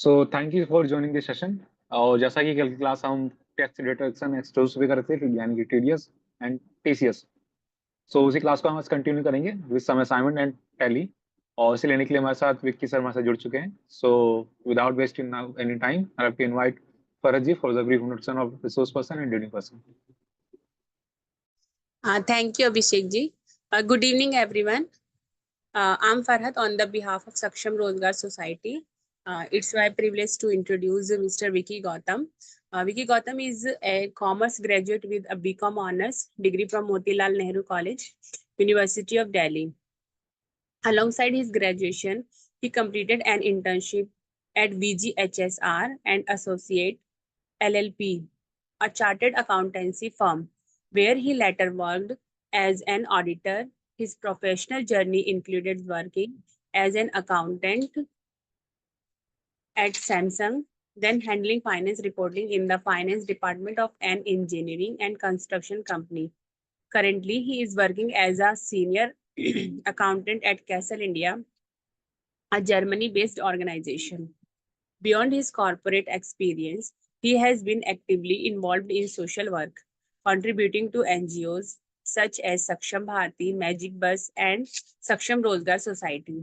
So thank you for joining this session. और जैसा कि कल की क्लास हम टेक्स्ट डिटेक्शन एक्सट्रोज भी करते थे, यानी कि टीडीएस एंड टीसीएस। सो उसी क्लास को हम आज कंटिन्यू करेंगे with some assignment and Tally. और इसे लेने के लिए हमारे साथ विक्की सर हमारे साथ जुड़ चुके हैं। So without wasting any time I have to invite Farhat ji for the brief introduction of resource person and reading person. Thank you, Abhishek ji. Good evening, everyone. I'm Farhat on the behalf of Saksham Rozgar Society. It's my privilege to introduce Mr. Vicky Gautam. Vicky Gautam is a commerce graduate with a BCom honors degree from Motilal Nehru College, University of Delhi. Alongside his graduation, he completed an internship at VGHSR and Associate LLP, a chartered accountancy firm, where he later worked as an auditor. His professional journey included working as an accountant at Samsung, then handling finance reporting in the finance department of an engineering and construction company. Currently, he is working as a senior accountant at Castle India, a Germany-based organization. Beyond his corporate experience, he has been actively involved in social work, contributing to NGOs such as Saksham Bharati, Magic Bus, and Saksham Rozgar Society.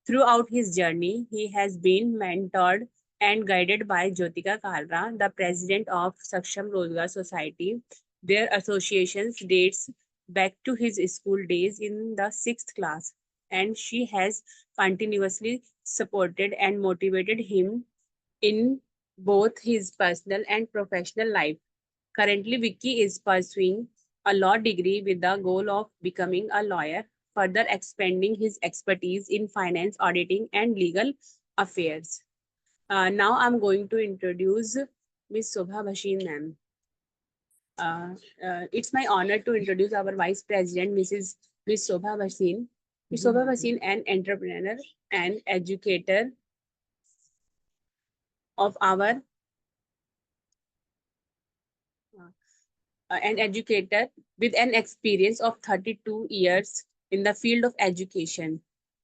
Throughout his journey, he has been mentored and guided by Jyotika Kalra, the president of Saksham Rozgar Society. Their association dates back to his school days in the 6th class, and she has continuously supported and motivated him in both his personal and professional life. Currently, Vicky is pursuing a law degree with the goal of becoming a lawyer, further expanding his expertise in finance, auditing, and legal affairs. Now I'm going to introduce Ms. Shobha Bhashin, ma'am. It's my honor to introduce our Vice President, Ms. Shobha Bhashin. Ms. Shobha Bhashin, an entrepreneur and educator of our an educator with an experience of 32 years in the field of education.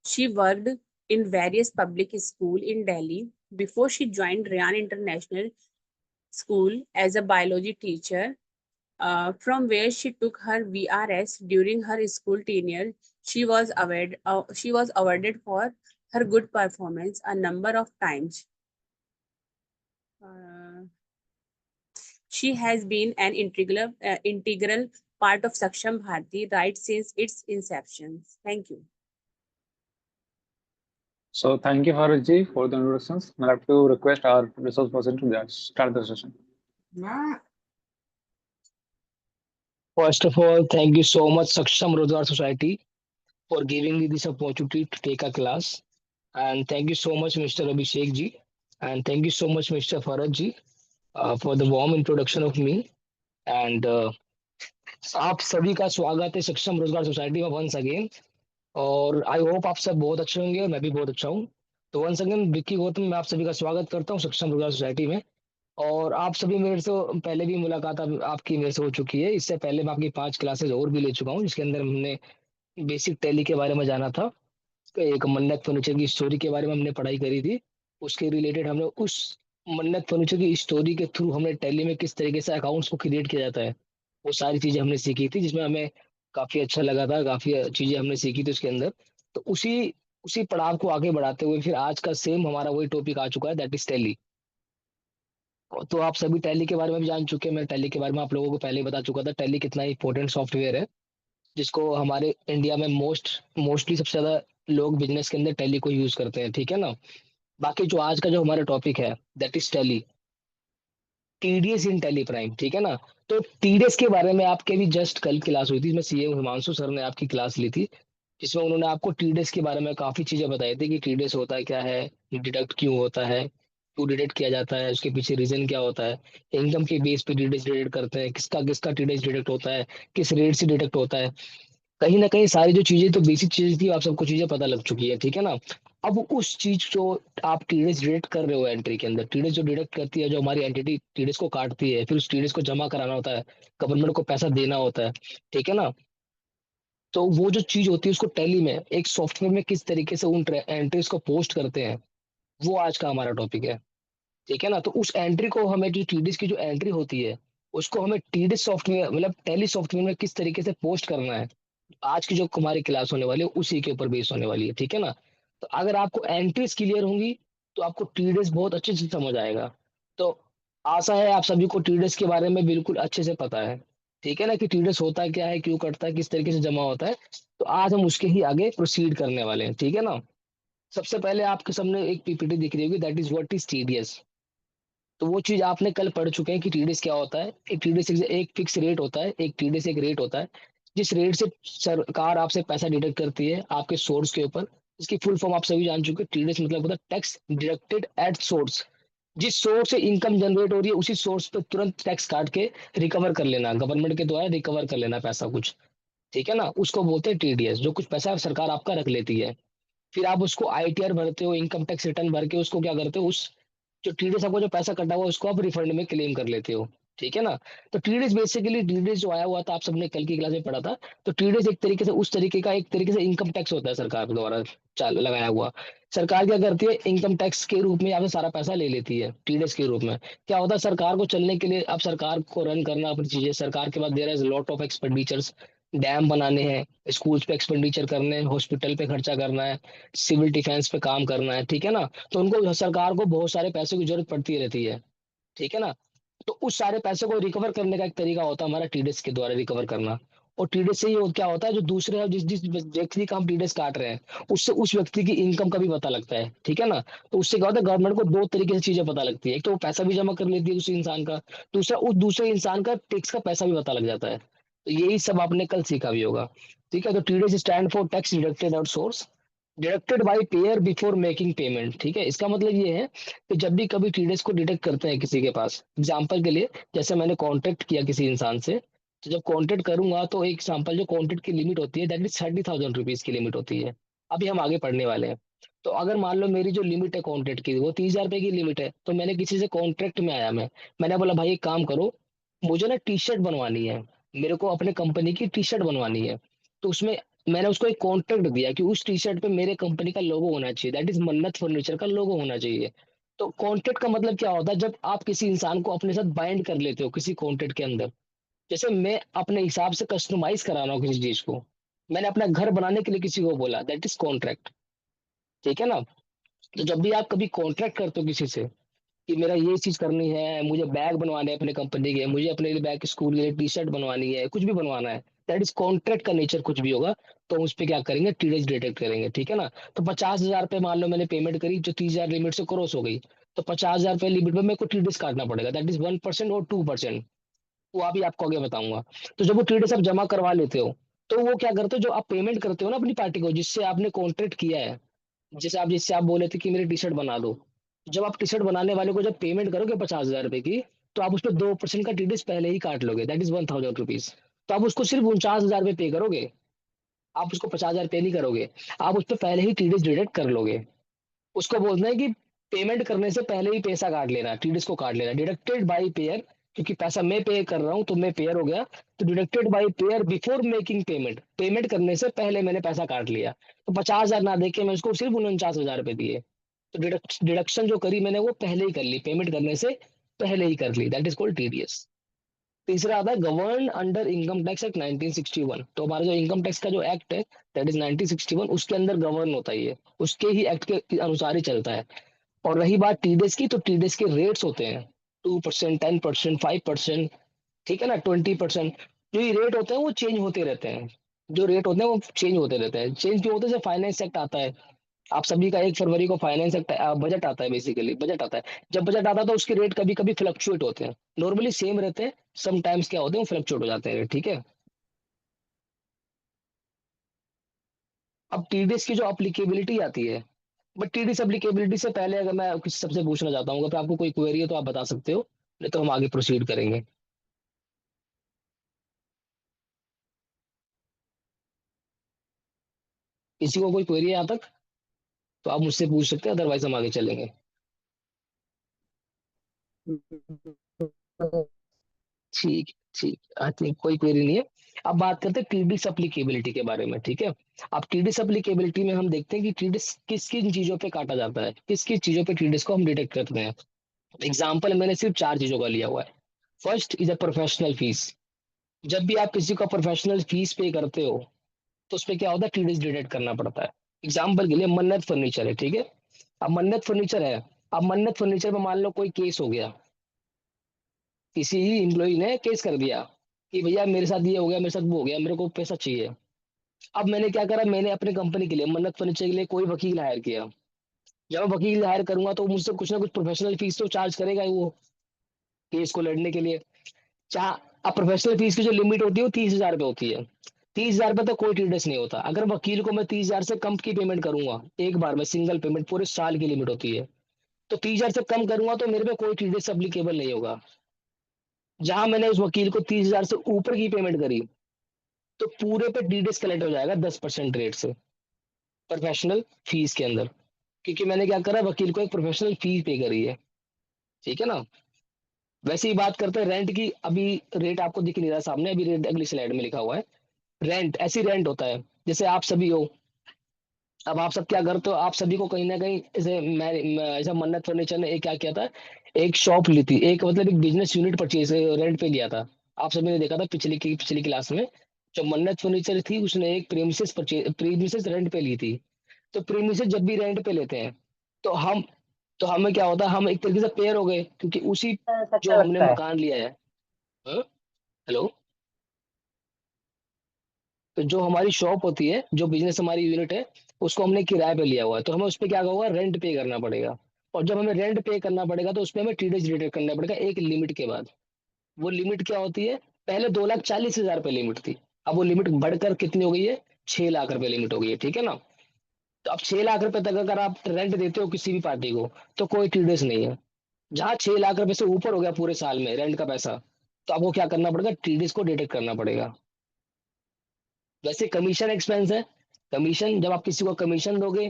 She worked in various public schools in Delhi before she joined Rayan International School as a biology teacher, from where she took her VRS during her school tenure. She was awarded for her good performance a number of times. She has been an integral part of Saksham Bharati right since its inception. Thank you. So thank you Farhad ji for the introductions. I have to request our resource person to start the session. First of all, thank you so much, Saksham Rozgar Society, for giving me this opportunity to take a class. And thank you so much, Mr. Abhishek ji. And thank you so much, Mr. Farad ji, for the warm introduction of me. And आप सभी का स्वागत है सक्षम रोजगार society में once again. और I hope आप सब बहुत अच्छे होंगे और मैं भी बहुत अच्छा हूँ। तो वंस अगेन विक्की गौतम, मैं आप सभी का स्वागत करता हूँ सक्षम रोजगार सोसाइटी में। और आप सभी मेरे से पहले भी मुलाकात आपकी मेरे से हो चुकी है। इससे पहले मैं आपकी 5 क्लासेस और भी ले चुका हूँ, जिसके अंदर हमने बेसिक टैली के बारे में जाना था। एक मन्नत फर्नीचर की स्टोरी के बारे में हमने पढ़ाई करी थी। उसके रिलेटेड हमने उस मन्नत फर्नीचर की स्टोरी के थ्रू हमने टैली में किस तरीके से अकाउंट्स को क्रिएट किया जाता है, वो सारी चीजें हमने सीखी थी, जिसमें हमें काफी अच्छा लगा था। काफी चीजें हमने सीखी थी उसके अंदर। तो उसी उसी पड़ाव को आगे बढ़ाते हुए फिर आज का सेम हमारा वही टॉपिक आ चुका है, दैट इज टैली। तो आप सभी टैली के बारे में भी जान चुके हैं। मैं टैली के बारे में आप लोगों को पहले ही बता चुका था, टैली कितना इंपॉर्टेंट सॉफ्टवेयर है, जिसको हमारे इंडिया में मोस्टली सबसे ज्यादा लोग बिजनेस के अंदर टैली को यूज करते हैं, ठीक है ना। बाकी जो आज का जो हमारा टॉपिक है that is tally, TDS in tally prime, ठीक है ना। तो टीडीएस के बारे में आपके भी जस्ट कल क्लास हुई थी, इसमें सीए हिमांशु सर ने आपकी क्लास ली थी, जिसमें उन्होंने आपको टीडीएस के बारे में काफी चीजें बताई थी कि टीडीएस होता है क्या है, डिडक्ट क्यों होता है, क्यों डिडक्ट किया जाता है, उसके पीछे रीजन क्या होता है, इनकम के बेस पे टीडीएस डिडक्ट करते हैं, किसका किसका टीडीएस डिडक्ट होता है, किस रेट से डिडक्ट होता है। कहीं ना कहीं सारी जो चीजें तो बेसिक चीजें थी, आप सबको चीजें पता लग चुकी है, ठीक है ना। अब उस चीज जो आप टीडीएस डिडक्ट कर रहे हो एंट्री के अंदर, टीडीएस जो डिडक्ट करती है, जो हमारी एंटिटी टीडीएस को काटती है, फिर उस टीडीएस को जमा कराना होता है, गवर्नमेंट को पैसा देना होता है, ठीक है ना। तो वो जो चीज होती है उसको टैली में एक सॉफ्टवेयर में किस तरीके से उन एंट्रीज को पोस्ट करते हैं, वो आज का हमारा टॉपिक है। ठीक है ना। तो उस एंट्री को हमें, जो टीडीएस की जो एंट्री होती है, उसको हमें टीडीएस सॉफ्टवेयर मतलब टैली सॉफ्टवेयर में किस तरीके से पोस्ट करना है, आज की जो हमारी क्लास होने वाली है उसी के ऊपर बेस होने वाली है। ठीक है ना। तो अगर आपको एंट्रीज क्लियर होंगी तो आपको टीडीएस बहुत अच्छे से समझ आएगा। तो आशा है आप सभी को टीडीएस के बारे में बिल्कुल अच्छे से पता है। ठीक है ना, कि टीडीएस होता क्या है, क्यों कटता है, किस तरीके से जमा होता है। तो आज हम उसके ही आगे प्रोसीड करने वाले हैं। ठीक है ना। सबसे पहले आपके सामने एक पीपीटी दिख रही होगी, that is what is TDS. तो वो चीज आपने कल पढ़ चुके हैं कि टीडीएस क्या होता है। एक टीडीएस एक फिक्स रेट होता है, एक टीडीएस एक रेट होता है, जिस रेट से सरकार आपसे पैसा डिडक्ट करती है आपके सोर्स के ऊपर। इसकी फुल फॉर्म आप सभी जान चुके हैं। टीडीएस मतलब होता है टैक्स डिडक्टेड एट सोर्स। जिस सोर्स से इनकम जनरेट हो रही है उसी सोर्स पे तुरंत टैक्स काट के रिकवर कर लेना, गवर्नमेंट के द्वारा रिकवर कर लेना पैसा कुछ। ठीक है ना, उसको बोलते हैं टीडीएस। जो कुछ पैसा सरकार आपका रख लेती है, फिर आप उसको आईटीआर भरते हो, इनकम टैक्स रिटर्न भर के उसको क्या करते हो, उस जो टीडीएस आपको जो पैसा कटा हुआ उसको आप रिफंड में क्लेम कर लेते हो। ठीक है ना। तो टीडीएस बेसिकली, टीडीएस जो आया हुआ था आप सबने कल की क्लास में पढ़ा था। तो टीडीएस एक तरीके से उस तरीके का, एक तरीके से इनकम टैक्स होता है सरकार द्वारा चाल लगाया हुआ। सरकार क्या करती है, इनकम टैक्स के रूप में आपसे सारा पैसा ले लेती है टीडीएस के रूप में। क्या होता है, सरकार को चलने के लिए, अब सरकार को रन करना अपनी चीजें, सरकार के पास there is lot of expenditures. Dam बनाने हैं, स्कूल्स पे एक्सपेंडिचर करने हैं, हॉस्पिटल पे खर्चा करना है, सिविल डिफेंस पे काम करना है। ठीक है ना। तो उनको, सरकार को बहुत सारे पैसों की जरूरत पड़ती रहती है। ठीक है ना। तो उस सारे पैसे को रिकवर करने का एक तरीका होता है हमारा टीडीएस के द्वारा रिकवर करना। और टीडीएस से ही क्या होता है, जो दूसरे है, जिस जिस व्यक्ति का हम टीडीएस काट रहे हैं उससे उस व्यक्ति की इनकम का भी पता लगता है। ठीक है ना। तो उससे क्या होता है, गवर्नमेंट को दो तरीके से चीजें पता लगती है। एक तो वो पैसा भी जमा कर लेती है उस इंसान का, दूसरा उस दूसरे इंसान का टैक्स का पैसा भी पता लग जाता है। तो यही सब आपने कल सीखा भी होगा। ठीक है। तो TDS stand for tax deducted out source, deducted by payer before making payment. ठीक है। इसका मतलब ये है कि जब भी कभी टीडीएस को डिडक्ट करते हैं किसी के पास, एग्जांपल के लिए जैसे मैंने कॉन्टेक्ट किया किसी इंसान से, तो जब कॉन्टेक्ट करूंगा तो एक एग्जांपल, जो कॉन्टेक्ट की लिमिट होती है दैट इज 30,000 रुपीज की लिमिट होती है। अभी हम आगे पढ़ने वाले हैं। तो अगर मान लो मेरी जो लिमिट है कॉन्टेक्ट की वो 30,000 रुपए की लिमिट है, तो मैंने किसी से कॉन्ट्रैक्ट में आया, मैंने बोला भाई एक काम करो, मुझे ना टी शर्ट बनवानी है, मेरे को अपने कंपनी की टी शर्ट बनवानी है। तो उसमें मैंने उसको एक कॉन्ट्रैक्ट दिया कि उस टी शर्ट पे मेरे कंपनी का लोगो होना चाहिए, दैट इज मन्नत फर्नीचर का लोगो होना चाहिए। तो कॉन्ट्रैक्ट का मतलब क्या होता है, जब आप किसी इंसान को अपने साथ बाइंड कर लेते हो किसी कॉन्ट्रैक्ट के अंदर। जैसे मैं अपने हिसाब से कस्टमाइज करा रहा हूँ किसी चीज को, मैंने अपना घर बनाने के लिए किसी को बोला, दैट इज कॉन्ट्रैक्ट। ठीक है ना। तो जब भी आप कभी कॉन्ट्रैक्ट करते हो किसी से कि मेरा ये चीज करनी है, मुझे बैग बनवाने हैं अपने कंपनी के, मुझे अपने लिए बैग, स्कूल के लिए टी शर्ट बनवानी है, कुछ भी बनवाना है, दैट इज कॉन्ट्रैक्ट का नेचर कुछ भी होगा, तो हम उस पर क्या करेंगे, टीडीएस डिटेक्ट करेंगे। ठीक है ना। तो 50,000 रुपये मान लो मैंने पेमेंट करी, जो 30,000 लिमिट से क्रॉस हो गई, तो 50,000 रुपये लिमिट में मेरे को टीडीएस काटना पड़ेगा, दैट इज 1% और 2%। वो अभी आपको आगे बताऊंगा। तो जब वो टीडीएस आप जमा करवा लेते हो, तो वो क्या करते हो, जो आप पेमेंट करते हो ना अपनी पार्टी को जिससे आपने कॉन्ट्रैक्ट किया है, जैसे आप, जिससे आप बोले थे कि मेरी टी शर्ट बना दो, जब आप टी शर्ट बनाने वाले को जब पेमेंट करोगे 50,000 रुपए की, तो आप उस पर 2% का टीडीएस पहले ही काट लोगे, दैट इज 1,000 रुपीज। तो आप उसको सिर्फ 49,000 रुपये पे करोगे, आप उसको 50,000 पे नहीं करोगे, आप उस पर पहले ही टीडीएस डिडक्ट कर लोगे। उसको बोलते हैं कि पेमेंट करने से पहले ही पैसा काट लेना, टीडीएस को काट लेना, डिडक्टेड बाई पेयर। क्योंकि पैसा मैं पे कर रहा हूँ तो मैं पेयर हो गया। तो deducted by pair before making payment, payment करने से पहले मैंने पैसा काट लिया। तो 50,000 ना देके मैं उसको सिर्फ 49,000 रुपये दिए। तो डिडक्शन जो करी मैंने वो पहले ही कर ली, पेमेंट करने से पहले ही कर ली, दैट इज कॉल्ड टीडीएस। तीसरा आता है govern under income tax act 1961। तो हमारा जो इनकम टैक्स का जो एक्ट है दैट इज 1961, उसके अंदर गवर्न होता है ये, उसके ही एक्ट के अनुसार ही चलता है। और रही बात टीडीएस की, तो टीडीएस के रेट्स होते हैं 2%, 10%, 5%। ठीक है ना, 20%। जो ये रेट होते हैं वो चेंज होते रहते हैं, जो रेट होते हैं वो चेंज होते रहते हैं। चेंज क्यों होते हैं, जैसे फाइनेंस एक्ट आता है, आप सभी का 1 फरवरी को फाइनेंस एक्ट, बजट आता है, बेसिकली बजट आता है। जब बजट आता है तो उसके रेट कभी कभी फ्लक्चुएट होते हैं, नॉर्मली सेम रहते हैं, समटाइम्स क्या होते हैं वो फ्लक्चुएट हो जाते हैं। ठीक है। अब टीडीएस की जो अप्लीकेबिलिटी आती है, बट टीडीएस अप्लीकेबिलिटी से पहले अगर मैं किसी सबसे पूछना चाहता हूँ, अगर आपको कोई क्वेरी है तो आप बता सकते हो, नहीं तो हम आगे प्रोसीड करेंगे। किसी को कोई क्वेरी है यहाँ तक तो आप मुझसे पूछ सकते हैं, अदरवाइज हम आगे चलेंगे। ठीक, ठीक, आई थिंक कोई क्वेरी नहीं है। अब बात करते हैं टीडीएस अप्लीकेबिलिटी के बारे में। ठीक है। अब टीडीएस अप्लीकेबिलिटी में हम देखते हैं कि टीडीएस किस किन चीजों पे काटा जाता है, किस किस चीजों पे टीडीएस को हम डिटेक्ट करते हैं। एग्जाम्पल मैंने सिर्फ 4 चीजों का लिया हुआ है। First is a professional fees. जब भी आप किसी को प्रोफेशनल फीस पे करते हो तो उसमें क्या होता है, टीडीएस डिडक्ट करना पड़ता है। एग्जाम्पल के लिए मन्नत फर्नीचर है, ठीक है। अब मन्नत फर्नीचर है, अब मन्नत फर्नीचर में मान लो कोई केस हो गया, किसी एम्प्लॉय ने केस कर दिया कि भैया मेरे साथ ये हो गया, मेरे साथ वो हो गया, मेरे को पैसा चाहिए। अब मैंने क्या करा, मैंने अपने कंपनी के लिए मन्नत फर्नीचर के लिए कोई वकील हायर किया। जब मैं वकील हायर करूंगा तो मुझसे कुछ ना कुछ प्रोफेशनल फीस तो चार्ज करेगा ही वो, केस को लड़ने के लिए। चाह अब प्रोफेशनल फीस की जो लिमिट होती है वो 30,000 रुपये होती है। 30,000 रुपये तक कोई टीडीएस नहीं होता। अगर वकील को मैं 30,000 से कम की पेमेंट करूंगा एक बार में, सिंगल पेमेंट पूरे साल की लिमिट होती है, तो 30,000 से कम करूंगा तो मेरे पे कोई टीडीएस एप्लीकेबल नहीं होगा। जहां मैंने उस वकील को 30,000 से ऊपर की पेमेंट करी तो पूरे पे टीडीएस कलेक्ट हो जाएगा 10% रेट से, प्रोफेशनल फीस के अंदर। क्योंकि मैंने क्या करा, वकील को एक प्रोफेशनल फी पे करी है, ठीक है ना। वैसे ही बात करते हैं रेंट की। अभी रेट आपको दिख नहीं रहा सामने, अभी रेट अगली स्लाइड में लिखा हुआ है। रेंट ऐसी रेंट होता है जैसे आप सभी हो, अब आप सब क्या करते हो, आप सभी को कहीं ना कहीं जैसे ऐसा मन्नत फर्नीचर ने एक क्या किया था, एक शॉप ली थी, एक मतलब एक बिजनेस यूनिट परचेज रेंट पे लिया था। आप सभी ने देखा था पिछली क्लास में, जो मन्नत फर्नीचर थी उसने एक प्रीमिसेस रेंट पे ली थी। तो प्रीमिसेस जब भी रेंट पे लेते हैं तो हम, तो हमें क्या होता है, हम एक तरीके से पेयर हो गए, क्योंकि उसी जो अच्छा हमने लगता है। मकान लिया है। हाँ? हेलो। तो जो हमारी शॉप होती है, जो बिजनेस हमारी यूनिट है, उसको हमने किराए पे लिया हुआ है, तो हमें उस पे क्या होगा, रेंट पे करना पड़ेगा। और जब हमें रेंट पे करना पड़ेगा तो उसपे हमें टीडीएस डिडक्ट करना पड़ेगा एक लिमिट के बाद। वो लिमिट क्या होती है, पहले 2,40,000 रुपये लिमिट थी, अब वो लिमिट बढ़कर कितनी हो गई है, 6 लाख रुपए लिमिट हो गई है, ठीक है ना। तो अब 6 लाख रुपए तक अगर आप रेंट देते हो किसी भी पार्टी को तो कोई टीडीएस नहीं है। जहाँ 6 लाख रुपए से ऊपर हो गया पूरे साल में रेंट का पैसा, तो आपको क्या करना पड़ेगा, टीडीएस को डिडक्ट करना पड़ेगा। वैसे कमीशन एक्सपेंस है। कमीशन, जब आप किसी को कमीशन दोगे,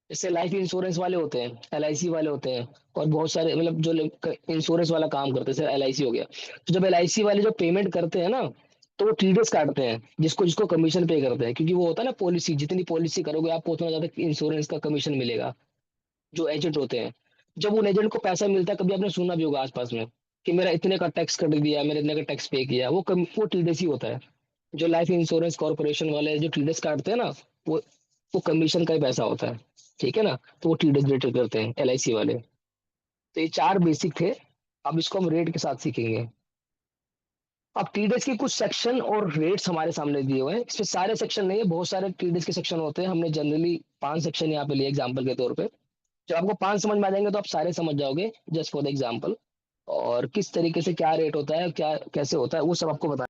जैसे लाइफ इंश्योरेंस वाले होते हैं, एलआईसी वाले होते हैं, और बहुत सारे मतलब जो इंश्योरेंस वाला काम करते हैं, जैसे एलआईसी हो गया, तो जब एलआईसी वाले जो पेमेंट करते हैं ना, तो वो टीडीएस काटते हैं जिसको जिसको कमीशन पे करते हैं, क्योंकि वो होता है ना पॉलिसी, जितनी पॉलिसी करोगे आपको उतना ज्यादा इंश्योरेंस का कमीशन मिलेगा। जो एजेंट होते हैं, जब उन एजेंट को पैसा मिलता है, कभी आपने सुना भी होगा आसपास में कि मेरा इतने का टैक्स कट दिया, मेरे इतने का टैक्स पे किया, वो टीडीएस ही होता है। जो लाइफ इंश्योरेंस कॉर्पोरेशन वाले जो टीडीएस काटते हैं ना, वो वो कमीशन का ही पैसा होता है, ठीक है ना। तो वो टीडीएस रिलेटेड करते हैं एलआईसी वाले। तो ये 4 बेसिक थे। अब इसको हम रेट के साथ सीखेंगे। अब टीडीएस के कुछ सेक्शन और रेट्स हमारे सामने दिए हुए हैं। इसमें सारे सेक्शन नहीं है, बहुत सारे टीडीएस के सेक्शन होते हैं, हमने जनरली 5 सेक्शन यहाँ पे लिए एग्जाम्पल के तौर पे। जब आपको 5 समझ में आ जाएंगे तो आप सारे समझ जाओगे, जस्ट फॉर द एग्जाम्पल। और किस तरीके से क्या रेट होता है, क्या कैसे होता है, वो सब आपको बता।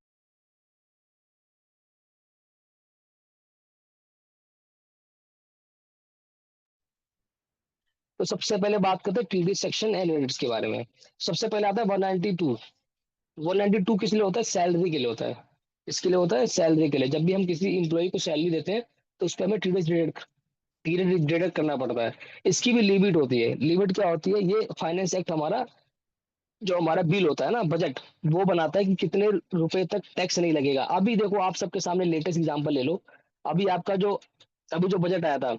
तो सबसे पहले बात करते हैं टीडीएस सेक्शन एंड रेट्स के बारे में। सबसे पहले आता है 192। 192 किस लिए होता है, सैलरी के लिए होता है। इसके लिए होता है सैलरी के लिए, जब भी हम किसी इंप्लॉय को सैलरी देते हैं तो उस पर हमें टीडीएस डिडक्ट करना पड़ता है। इसकी भी लिमिट होती है। लिमिट क्या होती है, ये फाइनेंस एक्ट हमारा, जो हमारा बिल होता है ना, बजट, वो बनाता है कि कितने रुपए तक टैक्स नहीं लगेगा। अभी देखो आप सबके सामने लेटेस्ट एग्जांपल ले लो। अभी आपका जो, अभी जो बजट आया था,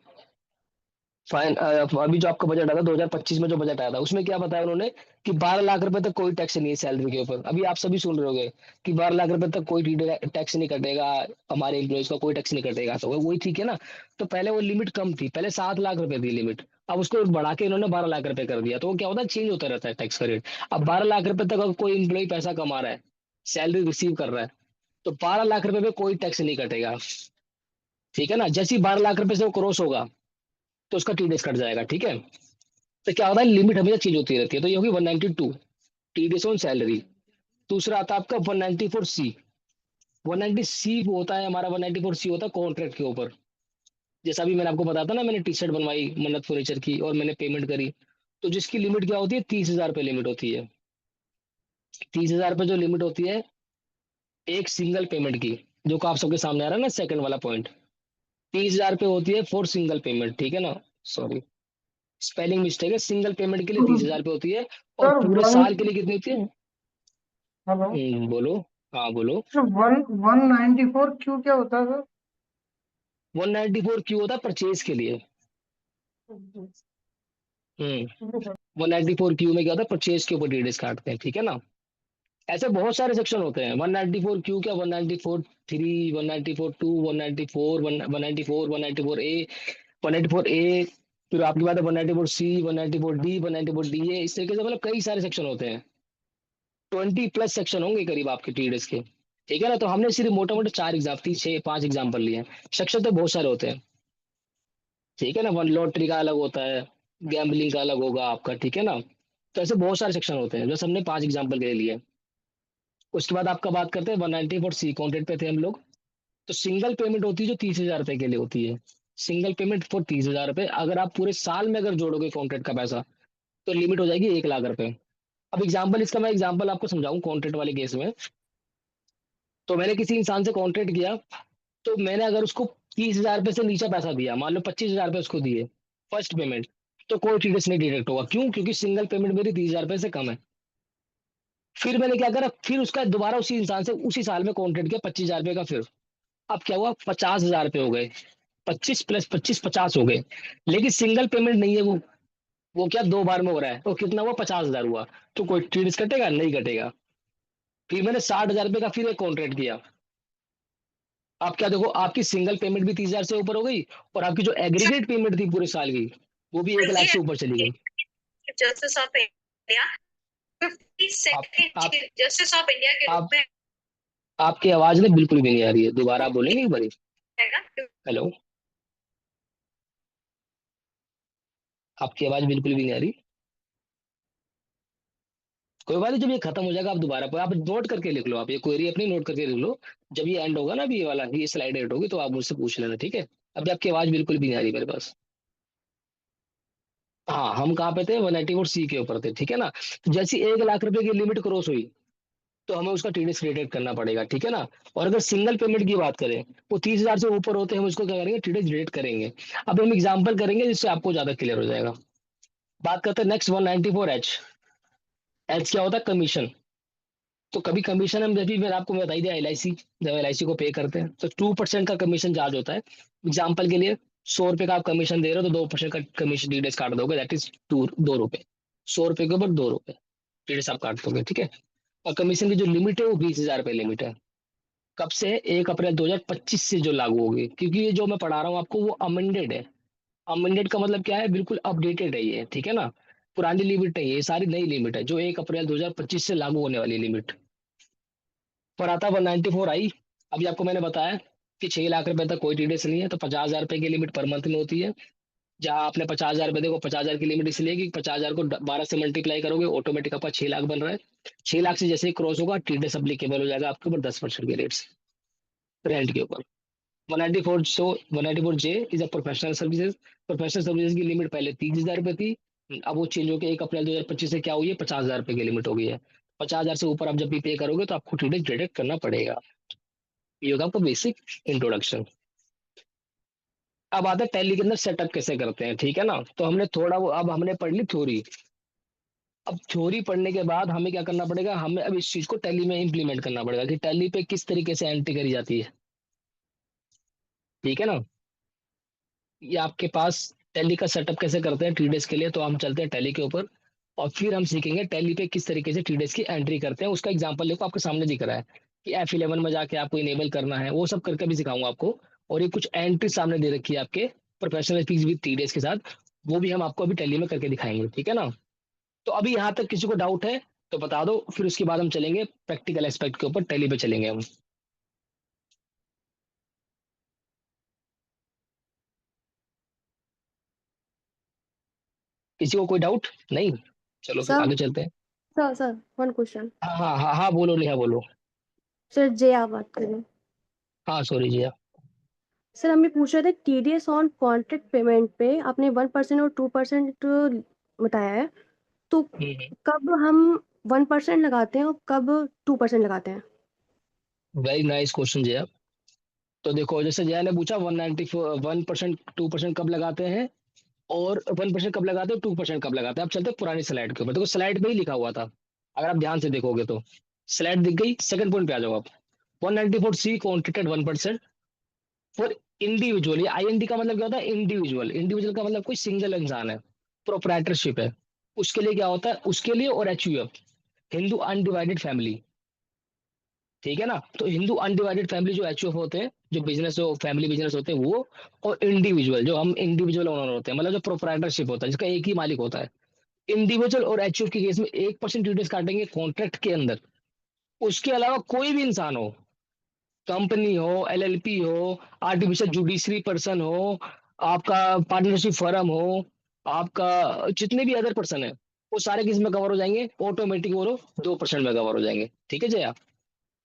फाइन अभी जो आपका बजट आया था 2025 में, जो बजट आया था उसमें क्या बताया उन्होंने कि 12 लाख रुपए तक कोई टैक्स नहीं है सैलरी के ऊपर। अभी आप सभी सुन रहे होगे कि 12 लाख रुपए तक कोई टैक्स नहीं कटेगा, हमारे एम्प्लॉयज का कोई टैक्स नहीं कटेगा, तो वही ठीक है ना। तो पहले वो लिमिट कम थी, पहले 7 लाख रुपए थी लिमिट, अब उसको बढ़ा के इन्होंने 12 लाख रुपए कर दिया। तो वो क्या होता है, चेंज होता रहता है टैक्स का रेट। अब 12 लाख रुपए तक अगर कोई एम्प्लॉय पैसा कमा रहा है, सैलरी रिसीव कर रहा है, तो 12 लाख रुपए पे कोई टैक्स नहीं कटेगा, ठीक है ना। जैसे ही 12 लाख रुपए से वो क्रॉस होगा तो उसका टीडीएस कट जाएगा, ठीक है। तो क्या होता है, लिमिट हमेशा चेंज होती रहती है। तो ये होगी 192 टीडीएस ऑन सैलरी। दूसरा आता है आपका 194 सी। 190 सी होता है हमारा, 194 सी होता है कॉन्ट्रैक्ट के ऊपर। जैसा भी मैंने आपको बताया था ना, मैंने टी शर्ट बनवाई मन्नत फर्नीचर की और मैंने पेमेंट करी, तो जिसकी लिमिट क्या होती है, 30,000 रुपये लिमिट होती है। 30,000 रुपये जो लिमिट होती है एक सिंगल पेमेंट की, जो को आप सबके सामने आ रहा है ना, सेकंड वाला पॉइंट। 30,000 रुपये होती है फॉर सिंगल पेमेंट, ठीक है ना। सॉरी, स्पेलिंग मिस्टेक है, सिंगल पेमेंट के लिए 30,000 रुपये होती है। और सर पूरे वन, साल के लिए कितनी होती है। हेलो बोलो। हाँ बोलो। सर, 194 क्यों, क्या होता है 194 क्यों होता है, परचेज के लिए। सर? 194 क्यू में क्या होता है, परचेज के ऊपर टीडीएस काटते हैं, ठीक है ना। ऐसे बहुत सारे सेक्शन होते हैं। 194 क्यू क्या, 194 3, 194 2, 194 194 194 ए, 194 ए, फिर आपकी बात है 194 सी, 194 डी, 194 डी ए, इस तरीके से मतलब कई सारे सेक्शन होते हैं। 20+ सेक्शन होंगे करीब आपके टीडीएस के, ठीक है ना। तो हमने सिर्फ मोटा मोटा 4 6 5 एग्जाम्पल लिए हैं। सेक्शन तो बहुत सारे होते हैं, ठीक है ना। वन लॉटरी का अलग होता है, गैम्बलिंग का अलग होगा आपका, ठीक है ना। तो ऐसे बहुत सारे सेक्शन होते हैं, जो हमने 5 एग्जाम्पल के लिए लिए। उसके बाद आपका बात करते हैं 194 सी कॉन्ट्रैक्ट पे थे हम लोग। तो सिंगल पेमेंट होती है जो 30,000 रुपए के लिए होती है। सिंगल पेमेंट फॉर 30,000 रुपए, अगर आप पूरे साल में अगर जोड़ोगे कॉन्ट्रैक्ट का पैसा, तो लिमिट हो जाएगी 1 लाख रुपए। अब एग्जाम्पल, इसका मैं एग्जाम्पल आपको समझाऊं कॉन्ट्रैक्ट वाले केस में। तो मैंने किसी इंसान से कॉन्ट्रैक्ट किया, तो मैंने अगर उसको 30,000 रुपए से नीचे पैसा दिया, मान लो 25,000 रुपए उसको दिए फर्स्ट पेमेंट, तो कोई टीडीएस नहीं डिडक्ट होगा। क्यों? क्योंकि सिंगल पेमेंट मेरी 30,000 रुपए से कम है। फिर मैंने क्या करा, फिर उसका दोबारा उसी इंसान से उसी साल में कॉन्ट्रैक्ट किया 25,000 रुपए का। फिर अब क्या हुआ, 50,000 रुपए हो गए। 25 + 25 50 हो गए। लेकिन सिंगल पेमेंट नहीं है वो क्या 2 बार में हो रहा है, तो कितना हुआ, 50,000 हुआ। तो कोई टीडीएस कटेगा? नहीं कटेगा। फिर मैंने 60,000 रुपए का फिर एक कॉन्ट्रैक्ट किया। आप क्या देखो, आपकी सिंगल पेमेंट भी 30,000 से ऊपर हो गई, और आपकी जो एग्रीगेट पेमेंट थी पूरे साल की, वो भी 1 लाख से ऊपर चली गई। Justice of India, 52nd justice of India के रूप में आपकी आवाज ना बिल्कुल भी नहीं आ रही है, दोबारा आप बोलेंगे एक बार? हेलो, आपकी आवाज बिल्कुल भी नहीं आ रही। कोई बात नहीं, जब ये खत्म हो जाएगा आप दोबारा पर आप नोट करके लिख लो, आप ये क्वेरी अपनी नोट करके लिख लो। जब ये एंड होगा ना, अभी ये वाला, ये स्लाइड एंड होगी, तो आप मुझसे पूछ लेना, ठीक है। अभी आपकी आवाज बिल्कुल भी नहीं आ रही मेरे पास। हाँ, हम कहाँ पे थे, 194 सी के ऊपर थे, ठीक है ना। तो जैसी 1 लाख रुपए की लिमिट क्रॉस हुई, तो हमें उसका टीडीएस क्रेडिट करना पड़ेगा, ठीक है ना। और अगर सिंगल पेमेंट की बात करें, वो 30,000 से ऊपर होते हैं, हम उसको क्या करेंगे, टीडीएस क्रेडिट करेंगे। अब हम एग्जाम्पल करेंगे जिससे आपको ज्यादा क्लियर हो जाएगा। बात करते हैं नेक्स्ट 194 एच। एच क्या होता है, कमीशन। तो कभी कमीशन हम, जब भी मैंने आपको बताई दिया, एलआईसी, जब एलआईसी को पे करते हैं तो 2% का कमीशन चार्ज होता है। एग्जाम्पल के लिए 100 रुपए का आप कमीशन दे रहे हो, तो 2% का कमीशन टीडीएस काट दोगे, दैट इज 2 रुपए। 100 रुपए के ऊपर 2 रुपए टीडीएस आप काट दोगे, ठीक है। और कमीशन की जो लिमिट है वो 20,000 रुपए लिमिट है। कब से? 1 अप्रैल 2025 से जो लागू होगी, क्योंकि ये जो मैं पढ़ा रहा हूँ आपको वो अमेंडेड है। अमेंडेड का मतलब क्या है, बिल्कुल अपडेटेड है ये, ठीक है ना। पुरानी लिमिट नहीं है, ये सारी नई लिमिट है जो 1 अप्रैल 2025 से लागू होने वाली लिमिट पर आता। 194 आई। अभी आपको मैंने बताया कि 6 लाख रुपए तक कोई टीडीएस नहीं है, तो 50,000 रुपए की लिमिट पर मंथ में होती है। जहां आपने 50,000 रुपए, देखो 50,000 की लिमिट इसलिए कि 50,000 को 12 से मल्टीप्लाई करोगे, ऑटोमेटिक आपका 6 लाख बन रहा है। 6 लाख से जैसे ही क्रॉस होगा, टीडीएस अप्लीकेबल हो जाएगा आपके ऊपर 10% के रेट से, रेंट के ऊपर। 194, so 194 J is a professional services. Professional services की लिमिट पहले 30,000 रुपए थी, अब वो चेंज होकर 1 अप्रैल 2025 से क्या हुई है, 50,000 रुपए की लिमिट हो गई है। 50,000 से ऊपर आप जब भी पे करोगे, तो आपको टीडीएस डिडक्ट करना पड़ेगा। ये होगा आपका बेसिक इंट्रोडक्शन। अब आता है टैली के अंदर सेटअप कैसे करते हैं, ठीक है ना। तो हमने थोड़ा वो, अब हमने पढ़ ली थ्योरी। अब थ्योरी पढ़ने के बाद हमें क्या करना पड़ेगा, हमें अब इस चीज को टैली में इंप्लीमेंट करना पड़ेगा कि टैली पे किस तरीके से एंट्री करी जाती है, ठीक है ना। ये आपके पास टैली का सेटअप कैसे करते हैं टीडीएस के लिए, तो हम चलते हैं टैली के ऊपर, और फिर हम सीखेंगे टैली पे किस तरीके से टीडीएस की एंट्री करते हैं। उसका एग्जांपल देखो आपके सामने दिख रहा है कि F11 में जाके आपको इनेबल करना है, वो सब करके भी सिखाऊंगा आपको। और ये कुछ एंट्री सामने दे रखी है आपके, प्रोफेशनल फीस विद टीडीएस के साथ, वो भी हम आपको अभी टैली में करके दिखाएंगे, ठीक है ना। तो अभी यहाँ तक किसी को डाउट है तो बता दो, फिर उसके बाद हम चलेंगे प्रैक्टिकल एस्पेक्ट के ऊपर, टैली पे चलेंगे हम। किसी को कोई डाउट नहीं? चलो फिर सर आगे चलते हैं। Sir one question. हाँ हाँ हाँ हाँ, बोलो नेहा बोलो। सर जे आप बात करें। हाँ सॉरी जी। सर हम ये पूछ रहे थे टीडीएस ऑन कॉन्ट्रैक्ट पेमेंट पे आपने 1% और 2% बताया है, तो कब हम 1% लगाते हैं और कब 2% लगाते हैं? Very nice question Jaya. तो देखो, जैसे जया ने पूछा 194 1% 2% कब लगाते हैं, और 1% कब लगाते हैं, 2% कब लगाते हैं। अब चलते हैं पुरानी स्लाइड के ऊपर। देखो स्लाइड पे ही लिखा हुआ था, अगर आप ध्यान से देखोगे तो। स्लाइड दिख गई, सेकंड पॉइंट पे आ जाओ आप। 194 सी कॉन्ट्रैक्टेड 1% फॉर इंडिविजुअल। ये आईएनडी का मतलब क्या होता है, इंडिविजुअल। इंडिविजुअल का मतलब कोई सिंगल इंसान है, प्रोप्राइटरशिप है, उसके लिए क्या होता है, उसके लिए और HUF हिंदू अनडिवाइडेड फैमिली, ठीक है ना। तो हिंदू अनडिवाइडेड फैमिली जो HUF होते हैं, जो बिजनेस जो फैमिली बिजनेस होते हैं वो, और इंडिविजुअल जो हम इंडिविजुअल ओनर होते हैं, मतलब जो प्रोप्राइटरशिप होता है जिसका एक ही मालिक होता है। इंडिविजुअल और HUF के केस में 1% ड्यूटीज काटेंगे कॉन्ट्रैक्ट के अंदर, उसके अलावा कोई भी इंसान हो, कंपनी हो, LLP हो, आर्टिफिशियल जुडिशरी पर्सन हो, आपका पार्टनरशिप फर्म हो, आपका जितने भी अदर पर्सन है, वो सारे किस में कवर हो जाएंगे, ऑटोमेटिक वो 2% में कवर हो जाएंगे, ठीक है जया।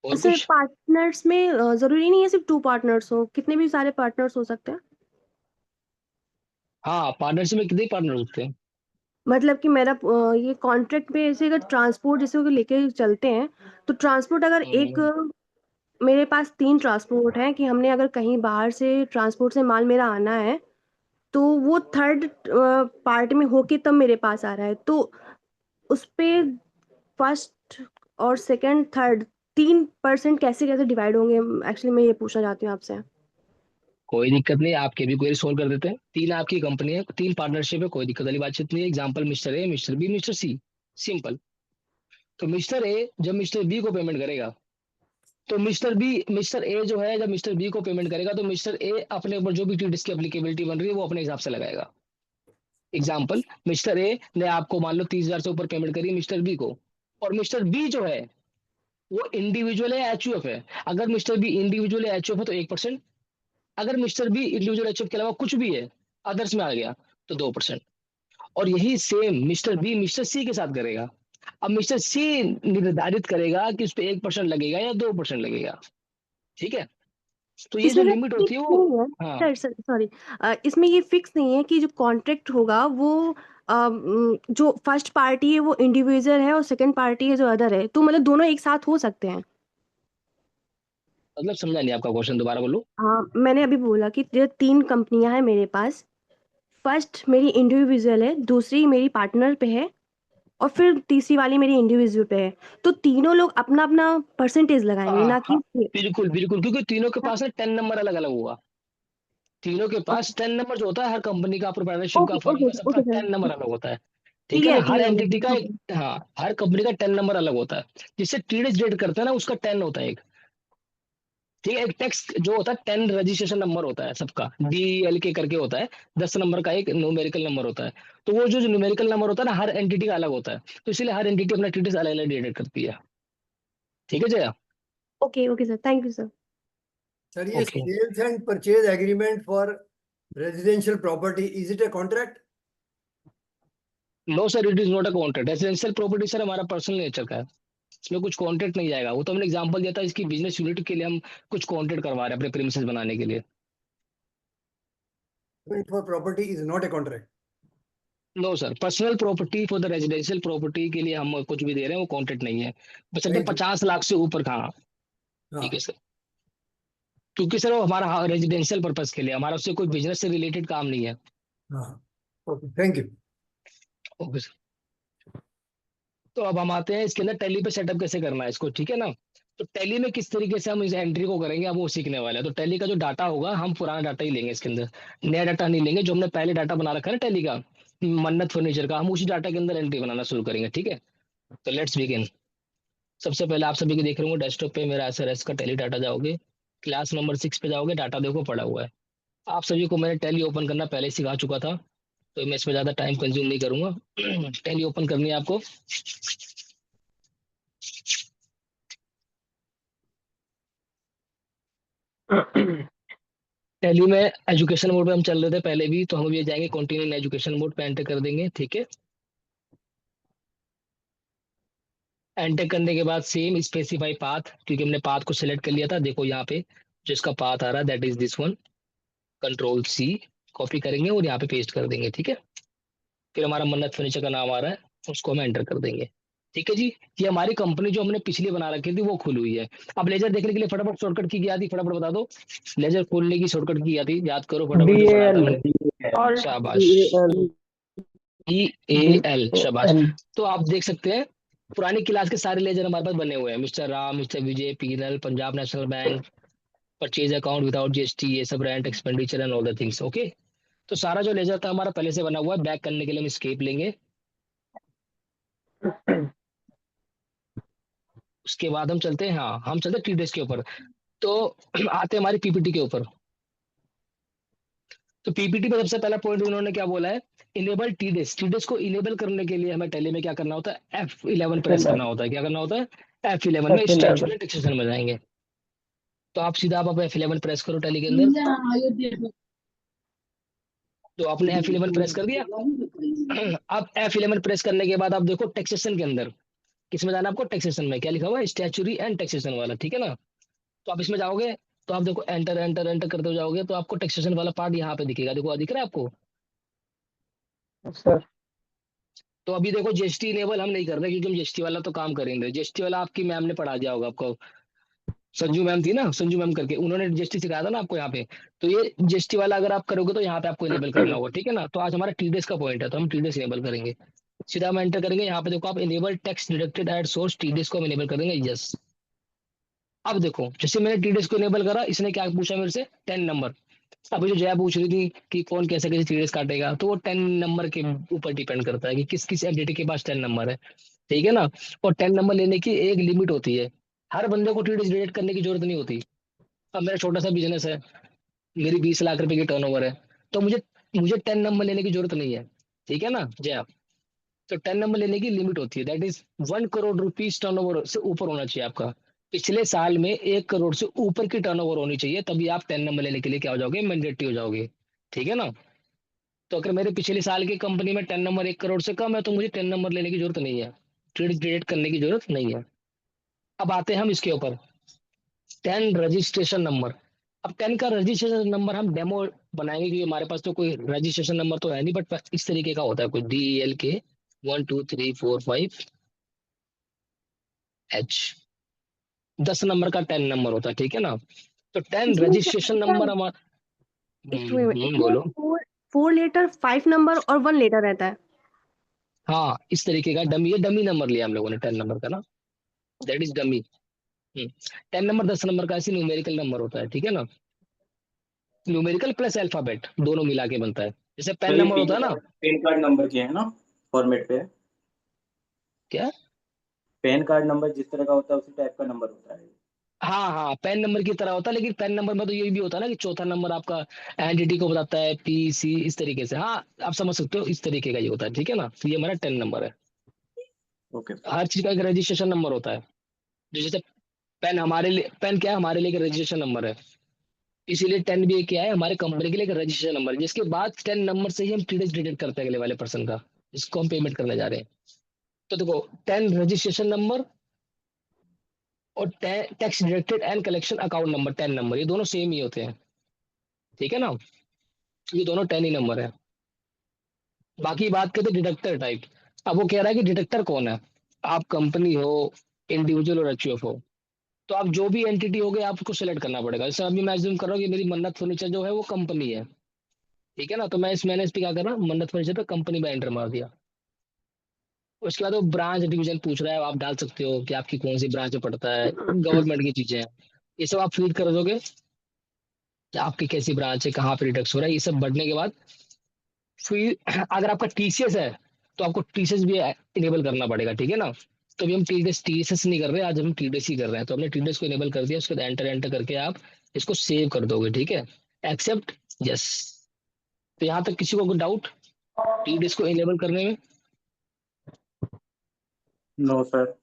और सर कुछ? पार्टनर्स में जरूरी नहीं है सिर्फ 2 पार्टनर्स हो, कितने भी सारे पार्टनर्स हो सकते हैं। हाँ, पार्टनरशिप में कितने पार्टनर होते हैं? मतलब कि मेरा ये कॉन्ट्रैक्ट पे ऐसे अगर ट्रांसपोर्ट जैसे को लेके चलते हैं, तो ट्रांसपोर्ट अगर एक मेरे पास 3 ट्रांसपोर्ट हैं कि हमने अगर कहीं बाहर से ट्रांसपोर्ट से माल मेरा आना है, तो वो थर्ड पार्ट में होके तब मेरे पास आ रहा है, तो उस पे फर्स्ट और सेकंड थर्ड 3% कैसे कैसे डिवाइड होंगे, एक्चुअली मैं ये पूछना चाहती हूँ आपसे। कोई दिक्कत नहीं, आपके भी क्वेरी सोल्व कर देते हैं। 3 आपकी कंपनी है, 3 पार्टनरशिप है, कोई दिक्कत वाली बातचीत नहीं है। Example mister A, mister B, mister C, simple. तो मिस्टर ए जब मिस्टर बी को पेमेंट करेगा, तो मिस्टर ए जो है जब मिस्टर बी को पेमेंट करेगा, तो मिस्टर ए अपने ऊपर जो भी टीडीएस की एप्लीकेबिलिटी बन रही है वो अपने हिसाब से लगाएगा। एग्जाम्पल, मिस्टर ए ने आपको मान लो 30,000 से ऊपर पेमेंट करी मिस्टर बी को, और मिस्टर बी जो है वो इंडिविजुअल है, HUF है। अगर मिस्टर बी इंडिविजुअल है, HUF है, तो 1%। अगर मिस्टर बी इंडिविजुअल HUF के अलावा कुछ भी है, अदर्स में आ गया, तो 2%। और यही सेम मिस्टर बी मिस्टर सी के साथ करेगा। अब मिस्टर सी निर्धारित करेगा कि उस पर 1% लगेगा या 2% लगेगा, ठीक है। तो ये जो इसमें सर लिमिट होती है फिक्स वो, नहीं है हाँ, सर, सॉरी, इसमें ये फिक्स नहीं है कि जो कॉन्ट्रैक्ट होगा वो जो फर्स्ट पार्टी है वो इंडिविजुअल है और सेकंड पार्टी है जो अदर है, तो मतलब दोनों एक साथ हो सकते हैं। मतलब समझा नहीं आपका क्वेश्चन, दोबारा बोलो। हाँ, मैंने अभी बोला कि जो 3 कंपनियां हैं मेरे पास, फर्स्ट मेरी इंडिविजुअल है, दूसरी मेरी पार्टनर पे है, और फिर तीसरी वाली मेरी इंडिविजुअल पे है, तो तीनों लोग अपना अपना परसेंटेज लगाएंगे, हाँ ना हाँ, कि बिल्कुल बिल्कुल, क्योंकि तीनों के पास ना 10 नंबर अलग अलग होगा। तीनों के पास 10 नंबर जो होता है, हर कंपनी का, प्रोप्राइटरशिप का, ओके फर्म ओके का, सबका ओके 10 सर, नंबर अलग होता है, ठीक है ना। क्लियर हर क्लियर हो एंटिटी का गया। एक, हाँ, हर कंपनी का 10 नंबर अलग होता है। जिससे टीडीएस रेट करते हैं ना, उसका 10 होता है एक, ठीक है। एक टैक्स जो होता है 10 रजिस्ट्रेशन नंबर होता है सबका, DEL के करके होता है, 10 नंबर का एक न्यूमेरिकल नंबर होता है। तो वो जो न्यूमेरिकल नंबर होता है ना, हर एंटिटी का अलग होता है, तो इसलिए हर एंटिटी अपना टीडीएस अलग अलग रेट करती है, ठीक है Jaya. Okay okay sir, thank you sir. Sir, ये okay, sales and purchase agreement for residential property, is it a contract? No sir, it is not a contract. Residential property sir हमारा personal nature का है, इसमें कुछ contract नहीं जाएगा। वो तो हमने एग्जांपल दिया था, इसकी बिजनेस यूनिट के लिए हम कुछ कॉन्ट्रैक्ट करवा रहे हैं अपने प्रीमिसेस बनाने के लिए। For property is not a contract. No sir, personal property for the residential property के लिए हम कुछ भी दे रहे हैं वो कॉन्ट्रैक्ट नहीं है, बस थैंक यू। 50 लाख से ऊपर का, हाँ, ठीक है हाँ, सर। क्योंकि सर वो हमारा रेजिडेंशियल पर्पज के लिए, हमारा उससे कोई बिजनेस से रिलेटेड काम नहीं है। हाँ, okay, thank you. Okay sir. तो अब हम आते हैं इसके अंदर टैली पे सेटअप कैसे करना है इसको, ठीक है ना। तो टैली में किस तरीके से हम इस एंट्री को करेंगे, अब वो सीखने वाले हैं। तो टैली का जो डाटा होगा, हम पुराना डाटा ही लेंगे इसके अंदर, नया डाटा नहीं लेंगे। जो हमने पहले डाटा बना रखा है ना टैली का, मन्नत फर्नीचर का, हम उसी डाटा के अंदर एंट्री बनाना शुरू करेंगे, ठीक है। तो लेट्स बिगिन। सबसे पहले आप सभी को देख रहे होंगे डेस्कटॉप पे मेरा SRS का टैली डाटा, जाओगे क्लास नंबर 6 पे जाओगे, डाटा देखो पड़ा हुआ है। आप सभी को मैंने टैली ओपन करना पहले सिखा चुका था, तो मैं इसमें ज्यादा टाइम कंज्यूम नहीं करूंगा। टैली ओपन करनी है आपको। टैली में एजुकेशन मोड पे हम चल रहे थे पहले भी, तो हम ये जाएंगे कंटिन्यू एजुकेशन मोड पे, एंटर कर देंगे, ठीक है। एंटर करने के बाद सेम स्पेसिफाई पाथ, क्योंकि हमने पाथ को सिलेक्ट कर लिया था, देखो यहाँ पे जो इसका पाथ आ रहा है that is this one, Ctrl+C, copy करेंगे और यहाँ पे पेस्ट कर देंगे, ठीक है। फिर हमारा मन्नत फर्नीचर का नाम आ रहा है, उसको हम एंटर कर देंगे, ठीक है जी। ये हमारी कंपनी जो हमने पिछली बना रखी थी वो खुल हुई है। अब लेजर देखने के लिए फटाफट शॉर्टकट की क्या थी, फटाफट बता दो। लेजर खोलने की शॉर्टकट की क्या थी, याद करो फटाफट, जो पढ़ा था मैंने। शाबाश, EAL, शाबाश। तो आप देख सकते हैं पुरानी क्लास के सारे लेजर हमारे पास बने हुए हैं, मिस्टर राम, मिस्टर विजय, पीनल, Punjab National Bank, purchase account without GST, ये सब rent expenditure and all the things, okay. तो सारा जो लेजर था हमारा पहले से बना हुआ है, बैक करने के लिए हम स्केप लेंगे। उसके बाद हम चलते हैं, हाँ हम चलते हैं टीडीएस के ऊपर। तो आते हैं हमारी पीपीटी के ऊपर। तो पीपीटी पे सबसे पहला पॉइंट उन्होंने क्या बोला है, इनेबल टीडीएस। टीडीएस को इनेबल करने के लिए हमें टैली में क्या करना होता है, F11 प्रेस करना होता है। क्या करना होता है, F11 में स्टैट्यूटरी टैक्सेशन में जाएंगे। तो आप सीधा आप F11 प्रेस करो टैली के अंदर। तो आपने F11 प्रेस कर दिया। अब F11 प्रेस करने के बाद आप देखो टैक्सेशन के अंदर किसमें जाना है आपको, टैक्सेशन में क्या लिखा हुआ है, स्टैट्यूटरी एंड टैक्सेशन वाला, ठीक है ना। तो आप इसमें जाओगे तो आप देखो एंटर एंटर एंटर करते हो जाओगे तो आपको टैक्सेशन वाला पार्ट यहाँ पे दिखेगा, देखो दिख रहा है आपको। सर तो अभी देखो जीएसटी इनेबल हम नहीं कर रहे क्योंकि हम जीएसटी वाला तो काम करेंगे। जीएसटी वाला आपकी मैम ने पढ़ा दिया होगा आपको, संजू मैम थी ना, संजू मैम करके उन्होंने जीएसटी सिखाया था ना आपको यहाँ पे। तो ये जीएसटी वाला अगर आप करोगे तो यहाँ पे आपको इनेबल करना होगा, ठीक है ना। तो आज हमारा टीडीएस का पॉइंट है तो हम टीडीएस इनेबल करेंगे। सीधा हम एंटर करेंगे, यहाँ पे देखो आप enable tax deducted at source, TDS को हम इनेबल कर देंगे, यस। अब देखो जैसे मैंने टीडीएस को इनेबल करा, इसने क्या पूछा मेरे से, 10 नंबर। अभी जो जया पूछ रही थी कि कौन कैसे कैसे टीडीएस काटेगा, तो वो 10 नंबर के ऊपर डिपेंड करता है कि किस किस एंटिटी के पास 10 नंबर है, ठीक है ना। और 10 नंबर लेने की एक लिमिट होती है, हर बंदे को टीडीएस डिडक्ट करने की जरूरत नहीं होती। अब मेरा छोटा सा बिजनेस है, मेरी 20 लाख रुपए की टर्नओवर है, तो मुझे मुझे 10 नंबर लेने की जरूरत नहीं है, ठीक है ना जया। तो 10 नंबर लेने की लिमिट होती है, that is 1 crore rupees turnover से ऊपर होना चाहिए आपका। पिछले साल में 1 करोड़ से ऊपर की टर्नओवर होनी चाहिए, तभी आप 10 नंबर लेने के लिए क्या हो जाओगे, मैंडेटरी हो जाओगे, ठीक है ना। तो अगर मेरे पिछले साल की कंपनी में 10 नंबर 1 करोड़ से कम है तो मुझे 10 नंबर लेने की जरूरत नहीं है, ट्रेड क्रिएट करने की जरूरत नहीं है। अब आते हैं हम इसके ऊपर, 10 रजिस्ट्रेशन नंबर। अब 10 का रजिस्ट्रेशन नंबर हम डेमो बनाएंगे क्योंकि हमारे पास तो कोई रजिस्ट्रेशन नंबर तो है नहीं, बट इस तरीके का होता है कुछ, DELK 1 2 3 4 5 H, 10 नंबर का 10 नंबर होता है, ठीक है ना। तो 10 इसमें रजिस्ट्रेशन नंबर हमारा, इसमें बोलो। 4 लेटर 5 नंबर और 1 लेटर रहता है। हाँ इस तरीके का डमी, ये डमी नंबर लिया हम लोगों ने 10 नंबर का ना, that is dummy. 10 number 10 number का ऐसे न्यूमेरिकल नंबर होता है, ठीक है ना। न्यूमेरिकल प्लस अल्फाबेट दोनों मिला के बनता है, जैसे पेन सर ये नंबर होता है ना। पैन कार्ड नंबर के है ना, फॉर्मेट पे है। क्या, पैन कार्ड नंबर जिस तरह का होता है उसी टाइप का नंबर होता है। हाँ हाँ पेन नंबर की तरह होता है, लेकिन पेन नंबर में तो ये भी होता है ना कि चौथा नंबर आपका एंटिटी को बताता है, PC इस तरीके से। हाँ आप समझ सकते हो, इस तरीके का ये होता है, ठीक है ना। तो ये हमारा 10 नंबर है। ओके। हर चीज का एक रजिस्ट्रेशन नंबर होता है, जैसे पेन हमारे लिए, पेन क्या है हमारे लिए, एक रजिस्ट्रेशन नंबर है। इसीलिए 10 भी क्या है, हमारे कंपनी के लिए एक रजिस्ट्रेशन नंबर है, जिसके बाद 10 नंबर से ही हम टीडीएस डिडक्ट करते हैं अगले वाले पर्सन का, जिसको हम पेमेंट करने जा रहे हैं। तो देखो 10 रजिस्ट्रेशन नंबर और tax deducted and collection account number 10 number, ये दोनों सेम ही होते हैं, ठीक है ना। ये दोनों 10 ही नंबर है। बाकी बात करते डिडक्टर टाइप। अब वो कह रहा है कि डिडक्टर कौन है, आप कंपनी हो, इंडिविजुअल और HUF हो। तो आप जो भी एंटिटी होगे आपको सिलेक्ट करना पड़ेगा। जैसे अभी मैं अज्यूम कर रहा हूँ कि मेरी मन्नत फर्नीचर जो है वो कंपनी है, ठीक है ना। तो मैंने इस पे क्या करना, मन्नत फर्नीचर पे कंपनी में एंटर मार दिया। उसके बाद वो ब्रांच डिवीजन पूछ रहा है, आप डाल सकते हो कि आपकी कौन सी ब्रांच में पड़ता है, गवर्नमेंट की चीजें हैं, ये सब आप फीड कर दोगे कि आपकी कैसी ब्रांच है, कहाँ पे डिडक्ट हो रहा है, ये सब बढ़ने के बाद फिर अगर आपका TCS है तो आपको TCS भी इनेबल करना पड़ेगा, ठीक है ना। तो अभी हम TCS नहीं कर रहे, आज हम TDS ही कर रहे हैं। तो हमने TDS को इनेबल कर दिया, उसके बाद एंटर एंटर करके आप इसको सेव कर दोगे, ठीक है, एक्सेप्ट, यस। तो यहाँ तक किसी को कोई डाउट TDS को इनेबल करने में? No sir.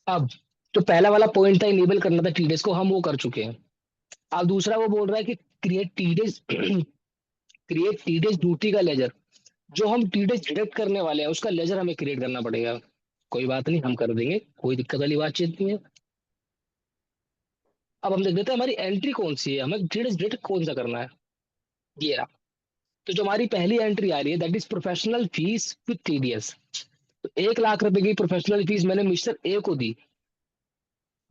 अब तो पहला वाला पॉइंट था इनेबल करना था TDS को, हम वो कर चुके हैं। अब दूसरा वो बोल रहा है कि create TDS create TDS duty का लेजर, जो हम TDS डिडक्ट करने वाले हैं उसका लेजर हमें क्रिएट करना पड़ेगा। कोई बात नहीं, हम कर देंगे, कोई दिक्कत वाली बातचीत नहीं है। अब हम देख लेते हैं हमारी एंट्री कौन सी है, हमें TDS डिडक्ट कौन सा करना है, ये रहा। तो जो हमारी पहली एंट्री आ रही है that is professional fees with TDS। तो 1 लाख रुपए की प्रोफेशनल फीस मैंने मिस्टर A को दी,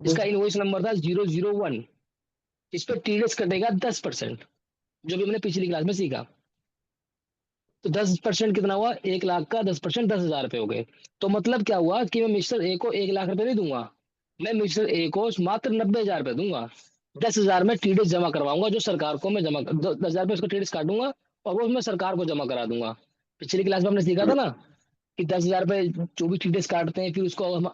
इसका इनवॉइस नंबर था 001। इस पर TDS कटेगा 10%, जो भी मैंने पिछली क्लास में सीखा। तो 10% कितना हुआ, 1 लाख का 10% 10,000 रुपए हो गए। तो मतलब क्या हुआ कि मैं मिस्टर A को 1 लाख रुपए नहीं दूंगा, मैं मिस्टर A को मात्र 90,000 रुपए दूंगा। 10,000 में टीडीएस जमा करवाऊंगा, जो सरकार को मैं 10,000 में उसका टीडीएस काटूंगा और वो मैं सरकार को जमा करा दूंगा। पिछली क्लास में हमने सीखा था ना कि 10,000 रुपए जो भी टीडीएस काटते हैं फिर उसको हम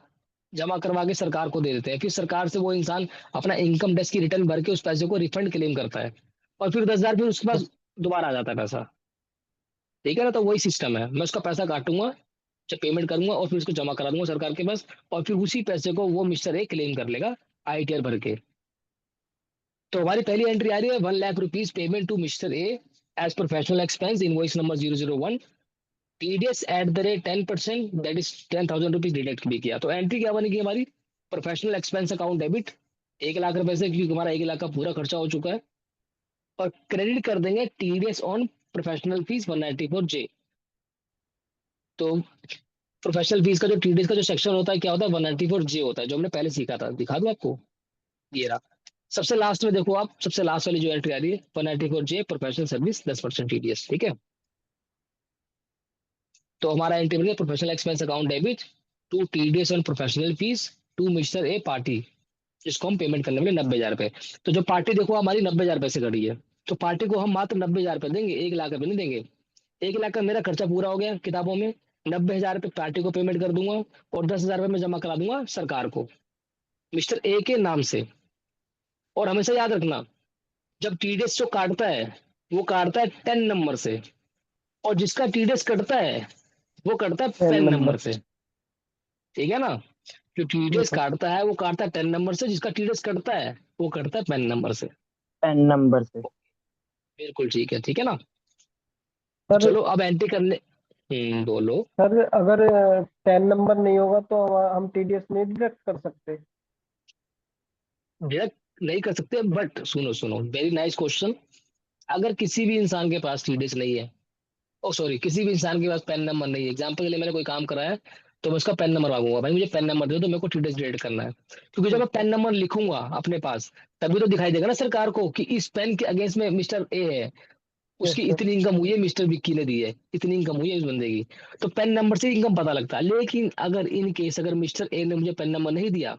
जमा करवा के सरकार को दे देते हैं, फिर सरकार से वो इंसान अपना इनकम टैक्स की रिटर्न भर के उस पैसे को रिफंड क्लेम करता है और फिर 10,000 फिर उसके पास दोबारा आ जाता है पैसा। ठीक है ना, तो वही सिस्टम है, मैं उसका पैसा काटूंगा, जब पेमेंट करूंगा और फिर उसको जमा करा दूंगा सरकार के पास, और फिर उसी पैसे को वो मिस्टर ए क्लेम कर लेगा आईटीआर भर के। तो हमारी पहली एंट्री आ रही है 1,00,000 rupees payment to mister A as professional expense invoice number 001 TDS at the rate 10%, that is 10,000 rupees deduct भी किया। तो एंट्री क्या बनेगी हमारी, प्रोफेशनल एक्सपेंस अकाउंट डेबिट 1,00,000 रुपए से, क्योंकि हमारा 1,00,000 का पूरा खर्चा हो चुका है, और क्रेडिट कर देंगे TDS on professional fees 194J। तो प्रोफेशनल फीस का जो टीडीएस का जो सेक्शन होता है क्या होता है, 194J होता है, जो हमने पहले सीखा था। दिखा दूं आपको, ये रहा सबसे लास्ट में, देखो आप सबसे लास्ट वाली जो एंट्री आ रही है 194J प्रोफेशनल सर्विस 10% टीडीएस। ठीक है, तो हमारा एंट्री बन गया professional expense account debit to TDS on professional fees to mister A party, जिसको हम पेमेंट करने वाले 90,000 रुपए। तो जो पार्टी देखो हमारी 90,000 रुपए से खड़ी है, तो पार्टी को हम मात्र 90,000 रुपए देंगे, 1,00,000 रुपए नहीं देंगे। 1,00,000 का मेरा खर्चा पूरा हो गया किताबों में, 90,000 रुपए पार्टी को पेमेंट कर दूंगा और 10,000 रुपए मैं जमा करा दूंगा सरकार को मिस्टर ए के नाम से। और हमेशा याद रखना, जब टीडीएस जो काटता है वो काटता है 10 नंबर से, और जिसका टीडीएस कटता है वो कटता है पेन पेन नंबर नंबर से। ठीक है ना, जो टीडीएस काटता है वो काटता है 10 नंबर से, जिसका टीडीएस कटता है वो कटता है पेन नंबर से। पेन नंबर से। बिल्कुल ठीक है, ठीक है ना। सर चलो अब एंट्री करने, बोलो। सर अगर 10 नंबर नहीं होगा तो हम टीडीएस नहीं डिडक्ट कर सकते? डिडक्ट नहीं कर सकते, बट सुनो सुनो, वेरी नाइस क्वेश्चन। अगर किसी भी इंसान के पास टीडीएस नहीं है, ओ सॉरी, किसी भी इंसान के पास पेन नंबर नहीं है, एग्जाम्पल के लिए मैंने कोई काम कराया तो मैं उसका पेन नंबर मांगूंगा, भाई मुझे पेन नंबर दो तो मेरे को टीडीएस डिडक्ट करना है, क्योंकि जब मैं पेन नंबर लिखूंगा अपने पास तभी तो दिखाई देगा ना सरकार को कि इस पेन के अगेंस्ट में मिस्टर ए है, उसकी सर। इतनी इनकम हुई है, मिस्टर विक्की ने दी है, इतनी इनकम हुई है इस बंदे की। तो पेन नंबर से इनकम पता लगता है। लेकिन अगर इन केस अगर मिस्टर ए ने मुझे पेन नंबर नहीं दिया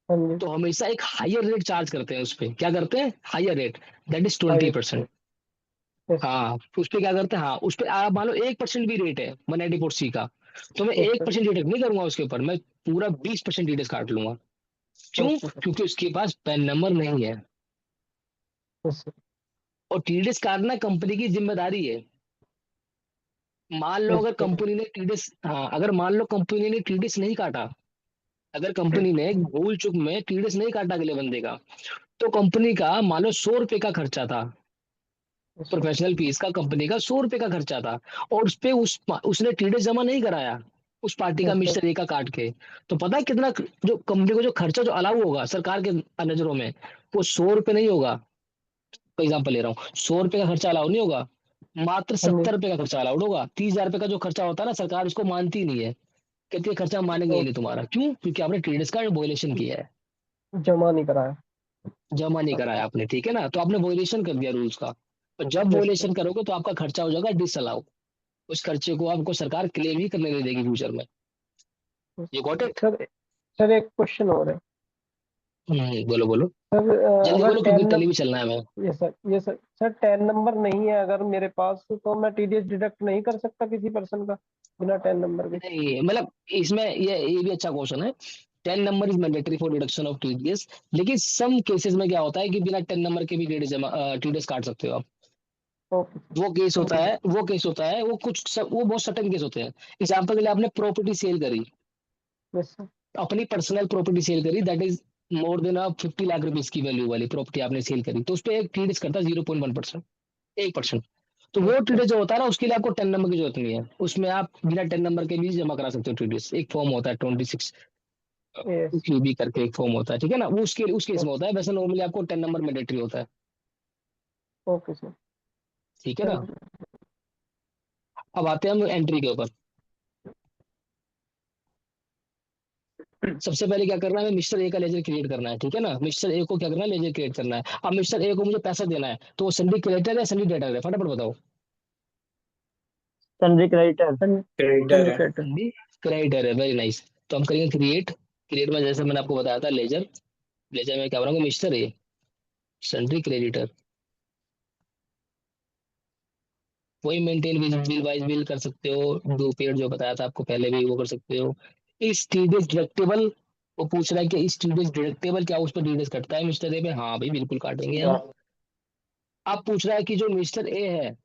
हाँ जी। तो हमेशा एक हायर रेट चार्ज करते हैं उस पर। क्या करते हैं, हायर रेट, दैट इज हाँ 20%। यस हाँ, उस पर क्या करते हैं, हाँ उस पर आप मान लो 1% भी रेट है 194C का, तो मैं यस 1% डिडक्ट नहीं करूंगा उसके ऊपर, मैं पूरा 20% डिडक्ट काट लूंगा। क्यों, सर। क्योंकि उसके पास पेन नंबर नहीं है। Yes sir. और टीडीएस काटना कंपनी की जिम्मेदारी है। मान लो यस अगर सर। कंपनी ने टीडीएस, हाँ अगर मान लो कंपनी ने टीडीएस नहीं काटा, अगर कंपनी ने भूल चूक में टीडीएस नहीं काटा अगले बंदे का, तो कंपनी का मान लो 100 रुपए का खर्चा था, यस सर। प्रोफेशनल फीस का कंपनी का 100 रुपए का खर्चा था, और उस पे उसने टीडीएस जमा नहीं कराया उस पार्टी का यस सर। मिस्टर ए का काट के, तो पता है कितना जो कंपनी को जो खर्चा जो अलाउ होगा सरकार के नजरों में, वो 100 रुपए नहीं होगा। फॉर एग्जाम्पल ले रहा हूँ, 100 रुपए का खर्चा अलाउ नहीं होगा, मात्र हाँ जी। 70 रुपए का खर्चा अलाउड होगा। 30,000 रुपए का जो खर्चा होता है ना, सरकार उसको मानती नहीं है, कहती है खर्चा मानेंगे ही नहीं तुम्हारा। क्यों, क्योंकि आपने टीडीएस का वोलेशन किया है, जमा नहीं कराया। जमा नहीं कराया आपने। ठीक है ना, तो आपने वोलेशन कर दिया रूल्स का, और जब यस वोलेशन करोगे तो आपका खर्चा हो जाएगा डिसअलाउ, उस खर्चे को आपको सरकार क्लेम ही करने नहीं देगी फ्यूचर में। ये गॉट इट। सर। सर एक क्वेश्चन और है। बोलो बोलो, सर जल्दी अगर बोलो क्योंकि 10 तली भी चलना है हमें। ये सर, ये सर, सर 10 नंबर नहीं है अगर मेरे पास, तो मैं टीडीएस डिडक्ट नहीं कर सकता किसी पर्सन का बिना 10 नंबर के? नहीं मतलब इसमें ये भी अच्छा क्वेश्चन है। 10 number is mandatory for deduction of TDS, लेकिन सम केसेस में क्या होता है कि बिना 10 नंबर के भी टीडीएस काट सकते हो आप। ओके। वो केस होता थैंक है, वो केस होता है, वो वो बहुत सर्टेन केस होते हैं। एग्जाम्पल के लिए आपने प्रॉपर्टी सेल करी, यू। Yes sir. अपनी पर्सनल प्रॉपर्टी सेल करी, that is more than 50 lakh rupees की वैल्यू वाली प्रॉपर्टी आपने सेल करी, तो उस पर एक टीडीएस करता है 0.1%, 1%। तो वो यस सर। टीडीएस जो होता है ना, उसके लिए आपको 10 नंबर की जरूरत नहीं है, उसमें आप बिना 10 नंबर के भी जमा करा सकते हो टीडीएस। एक फॉर्म होता है 26 यस। क्यूबी करके एक फॉर्म होता है, ठीक है ना, वो उसके उस केस में होता है। वैसे नॉर्मली आपको 10 नंबर मैंडेटरी होता है। Okay sir. ठीक है ना, थैंक यू। अब आते हैं हम एंट्री के ऊपर। सबसे पहले क्या करना है, मिस्टर ए का लेजर क्रिएट करना है। ठीक है ना, मिस्टर ए को क्या करना है, लेजर क्रिएट करना है। अब मिस्टर ए को मुझे पैसा देना है, तो वो सन्डी क्रिएटर है सन्डी डेटर है, फटाफट बताओ। Sundry creditor. क्रेडिटर सन्ड्री है। क्रेडिटर। सन्डी क्रिएटर है, वेरी नाइस। तो हम करेंगे क्रिएट। क्रिएट में जैसे मैंने आपको बताया था लेजर, लेजर में क्या बनाऊंगा, मिस्टर ए। सन्ड्री क्रेडिटर, वही मेंटेन बिल वाइज बिल कर सकते हो, ड्यू पीरियड जो बताया था आपको पहले भी वो कर सकते हो। इस टीडीएस डिडक्टेबल, वो पूछ रहा है कि इस टीडीएस डिडक्टेबल क्या उस पर टीडीएस कटता है मिस्टर ए पे? हाँ भाई बिल्कुल काटेंगे हम। अब पूछ रहा है कि जो मिस्टर ए है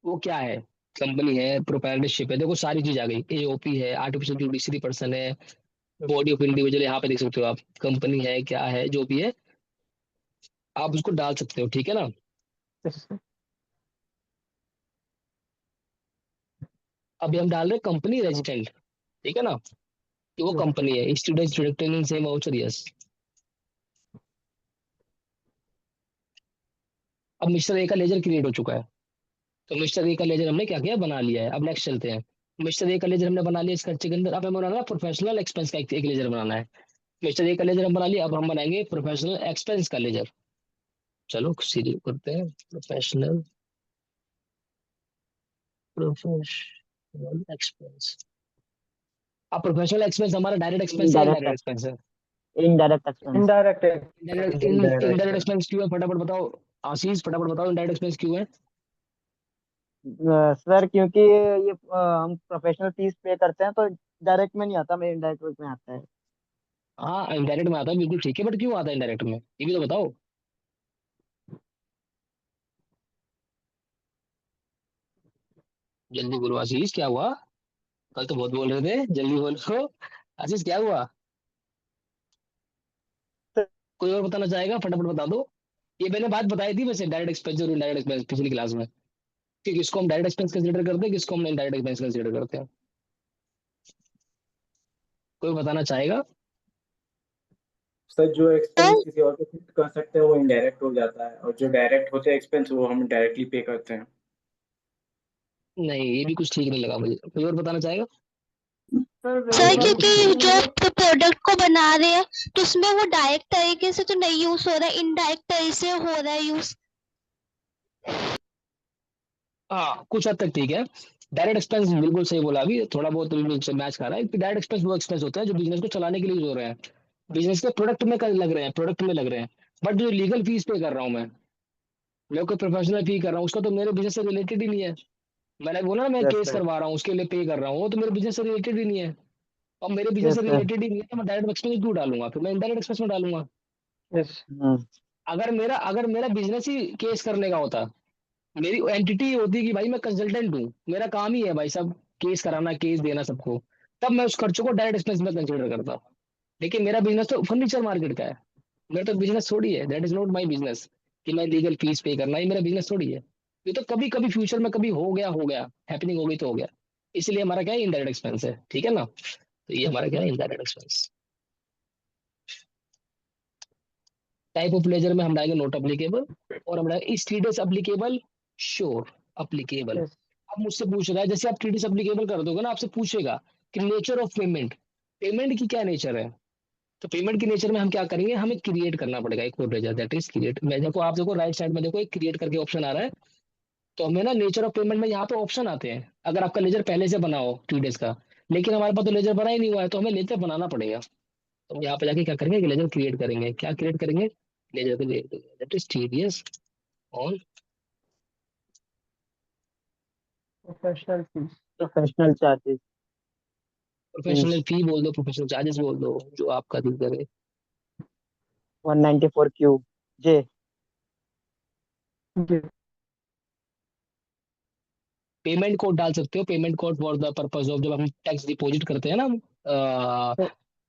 वो क्या है, कंपनी है, प्रोप्राइटरशिप है, देखो सारी चीज आ गई, एओपी है, आर्टिफिशियल जुडिशरी पर्सन है, बॉडी ऑफ इंडिविजुअल, यहाँ पे देख सकते हो आप, कंपनी है, क्या है, जो भी है आप उसको डाल सकते हो, ठीक है ना। अभी हम डाल रहे हैं कंपनी रेजिडेंट, ठीक है ना, कि वो कंपनी है, students director in same voucher, yes. अब मिस्टर ए का लेजर क्रिएट हो चुका है, तो मिस्टर ए का लेजर हमने क्या किया, बना लिया है। अब नेक्स्ट चलते हैं, मिस्टर ए का लेजर हमने बना लिया इस खर्चे के अंदर। अब हमें बनाना है प्रोफेशनल एक्सपेंस का एक लेजर बनाना है। मिस्टर ए का लेजर हम बना लिया, अब हम बनाएंगे प्रोफेशनल एक्सपेंस का लेजर। चलो सीधी करते हैं, प्रोफेशनल एक्सपेंस। अब प्रोफेशनल एक्सपेंस हमारा डायरेक्ट एक्सपेंस है, इनडायरेक्ट एक्सपेंस है? Indirect expense. इनडायरेक्ट है। इनडायरेक्ट एक्सपेंस क्यों है, फटाफट बताओ आशीष, फटाफट बताओ इनडायरेक्ट एक्सपेंस क्यों है? सर क्योंकि ये हम प्रोफेशनल फीस पे करते हैं तो डायरेक्ट में नहीं आता, मेरे इनडायरेक्ट में आता है। हाँ इनडायरेक्ट में आता है, बिल्कुल ठीक है, बट क्यों आता है इनडायरेक्ट में, ये भी तो बताओ। जल्दी बोलो आशीष, क्या हुआ? कल तो बहुत बोल रहे थे, जल्दी बोलो आशीष, क्या हुआ? कोई और बताना चाहेगा, फटाफट बता दो। ये मैंने बात बताई थी वैसे, डायरेक्ट एक्सपेंस और इनडायरेक्ट एक्सपेंस पिछली क्लास में, कि किसको हम डायरेक्ट एक्सपेंस कंसीडर करते हैं, किसको हम इनडायरेक्ट एक्सपेंस कंसीडर करते हैं। कोई बताना चाहेगा? सर जो एक्सपेंस किसी और को शिफ्ट कर सकते हैं वो इनडायरेक्ट हो जाता है, और जो डायरेक्ट होते हैं एक्सपेंस वो हम डायरेक्टली पे करते हैं। नहीं ये भी कुछ ठीक नहीं लगा मुझे, कोई और बताना चाहेगा? सर क्योंकि जो प्रोडक्ट को बना रहे हैं तो उसमें वो डायरेक्ट तरीके से तो नहीं यूज हो रहा है, इनडायरेक्ट तरीके से हो रहा है यूज। हाँ कुछ हद तक ठीक है, डायरेक्ट एक्सपेंस बिल्कुल सही बोला, अभी थोड़ा बहुत मैच खा रहा है। डायरेक्ट एक्सपेंस वो एक्सपेंस होते हैं जो बिजनेस को चलाने के लिए यूज हो रहे हैं, बिजनेस के प्रोडक्ट में लग रहे हैं, प्रोडक्ट में लग रहे हैं। बट जो लीगल फीस पे कर रहा हूँ मैं कोई प्रोफेशनल फी कर रहा हूँ, उसका तो मेरे बिजनेस से रिलेटेड ही नहीं है। मैंने बोला ना मैं यस केस सर। करवा रहा हूँ उसके लिए पे कर रहा हूँ, वो तो मेरे बिजनेस से रिलेटेड ही नहीं है। और मेरे बिजनेस यस से सर। रिलेटेड ही नहीं है तो मैं डायरेक्ट एक्सपेंस क्यों डालूंगा, फिर मैं इनडायरेक्ट एक्सपेंस में डालूंगा। अगर मेरा बिजनेस ही केस करने का होता, मेरी एंटिटी होती कि भाई मैं कंसल्टेंट हूँ, मेरा काम ही है भाई सब केस कराना, केस देना सबको, तब मैं उस खर्चों को डायरेक्ट एक्सपेंस में कंसिडर करता। लेकिन मेरा बिजनेस तो फर्नीचर मार्केट का है, मेरा तो बिजनेस थोड़ी है, that is not my business कि मैं लीगल फीस पे करना, ये मेरा बिजनेस थोड़ी है। ये तो कभी कभी फ्यूचर में कभी हो गया हैपनिंग हो गई तो हो गया, इसलिए हमारा क्या है, इनडायरेक्ट एक्सपेंस है, ठीक है ना। तो ये हमारा क्या है, indirect expense. Type of ledger में हम डालेंगे नोट अप्लीकेबल, और हम डालेंगे इस टीडीएस अप्लीकेबल, श्योर अप्लीकेबल। अब मुझसे पूछ रहा है, जैसे आप टीडीएस अप्लीकेबल कर दोगे ना, आपसे पूछेगा कि नेचर ऑफ पेमेंट, पेमेंट की क्या नेचर है। तो पेमेंट की नेचर में हम क्या करेंगे, हमें क्रिएट करना पड़ेगा एक और लेजर, दैट इज क्रिएट। मैं देखो, आप देखो राइट साइड में देखो एक क्रिएट करके ऑप्शन आ रहा है, तो हमें ना नेचर ऑफ पेमेंट में यहाँ पे ऑप्शन आते हैं। अगर आपका लेजर पहले से बना हो टीडीएस का, लेकिन हमारे पास तो लेजर बना ही नहीं हुआ है, तो हमें लेजर बनाना पड़ेगा। तो हम यहाँ पे जाके क्या करेंगे, लेजर क्रिएट करेंगे। क्या क्रिएट करेंगे, लेजर को that is TDS on professional fees. Professional charges. Professional fee बोल दो, प्रोफेशनल चार्जेस बोल दो, जो आपका दिल करे। 194 क्यू जे। पेमेंट कोड डाल सकते हो, payment code for the purpose of, जब हम टैक्स डिपॉजिट करते हैं ना,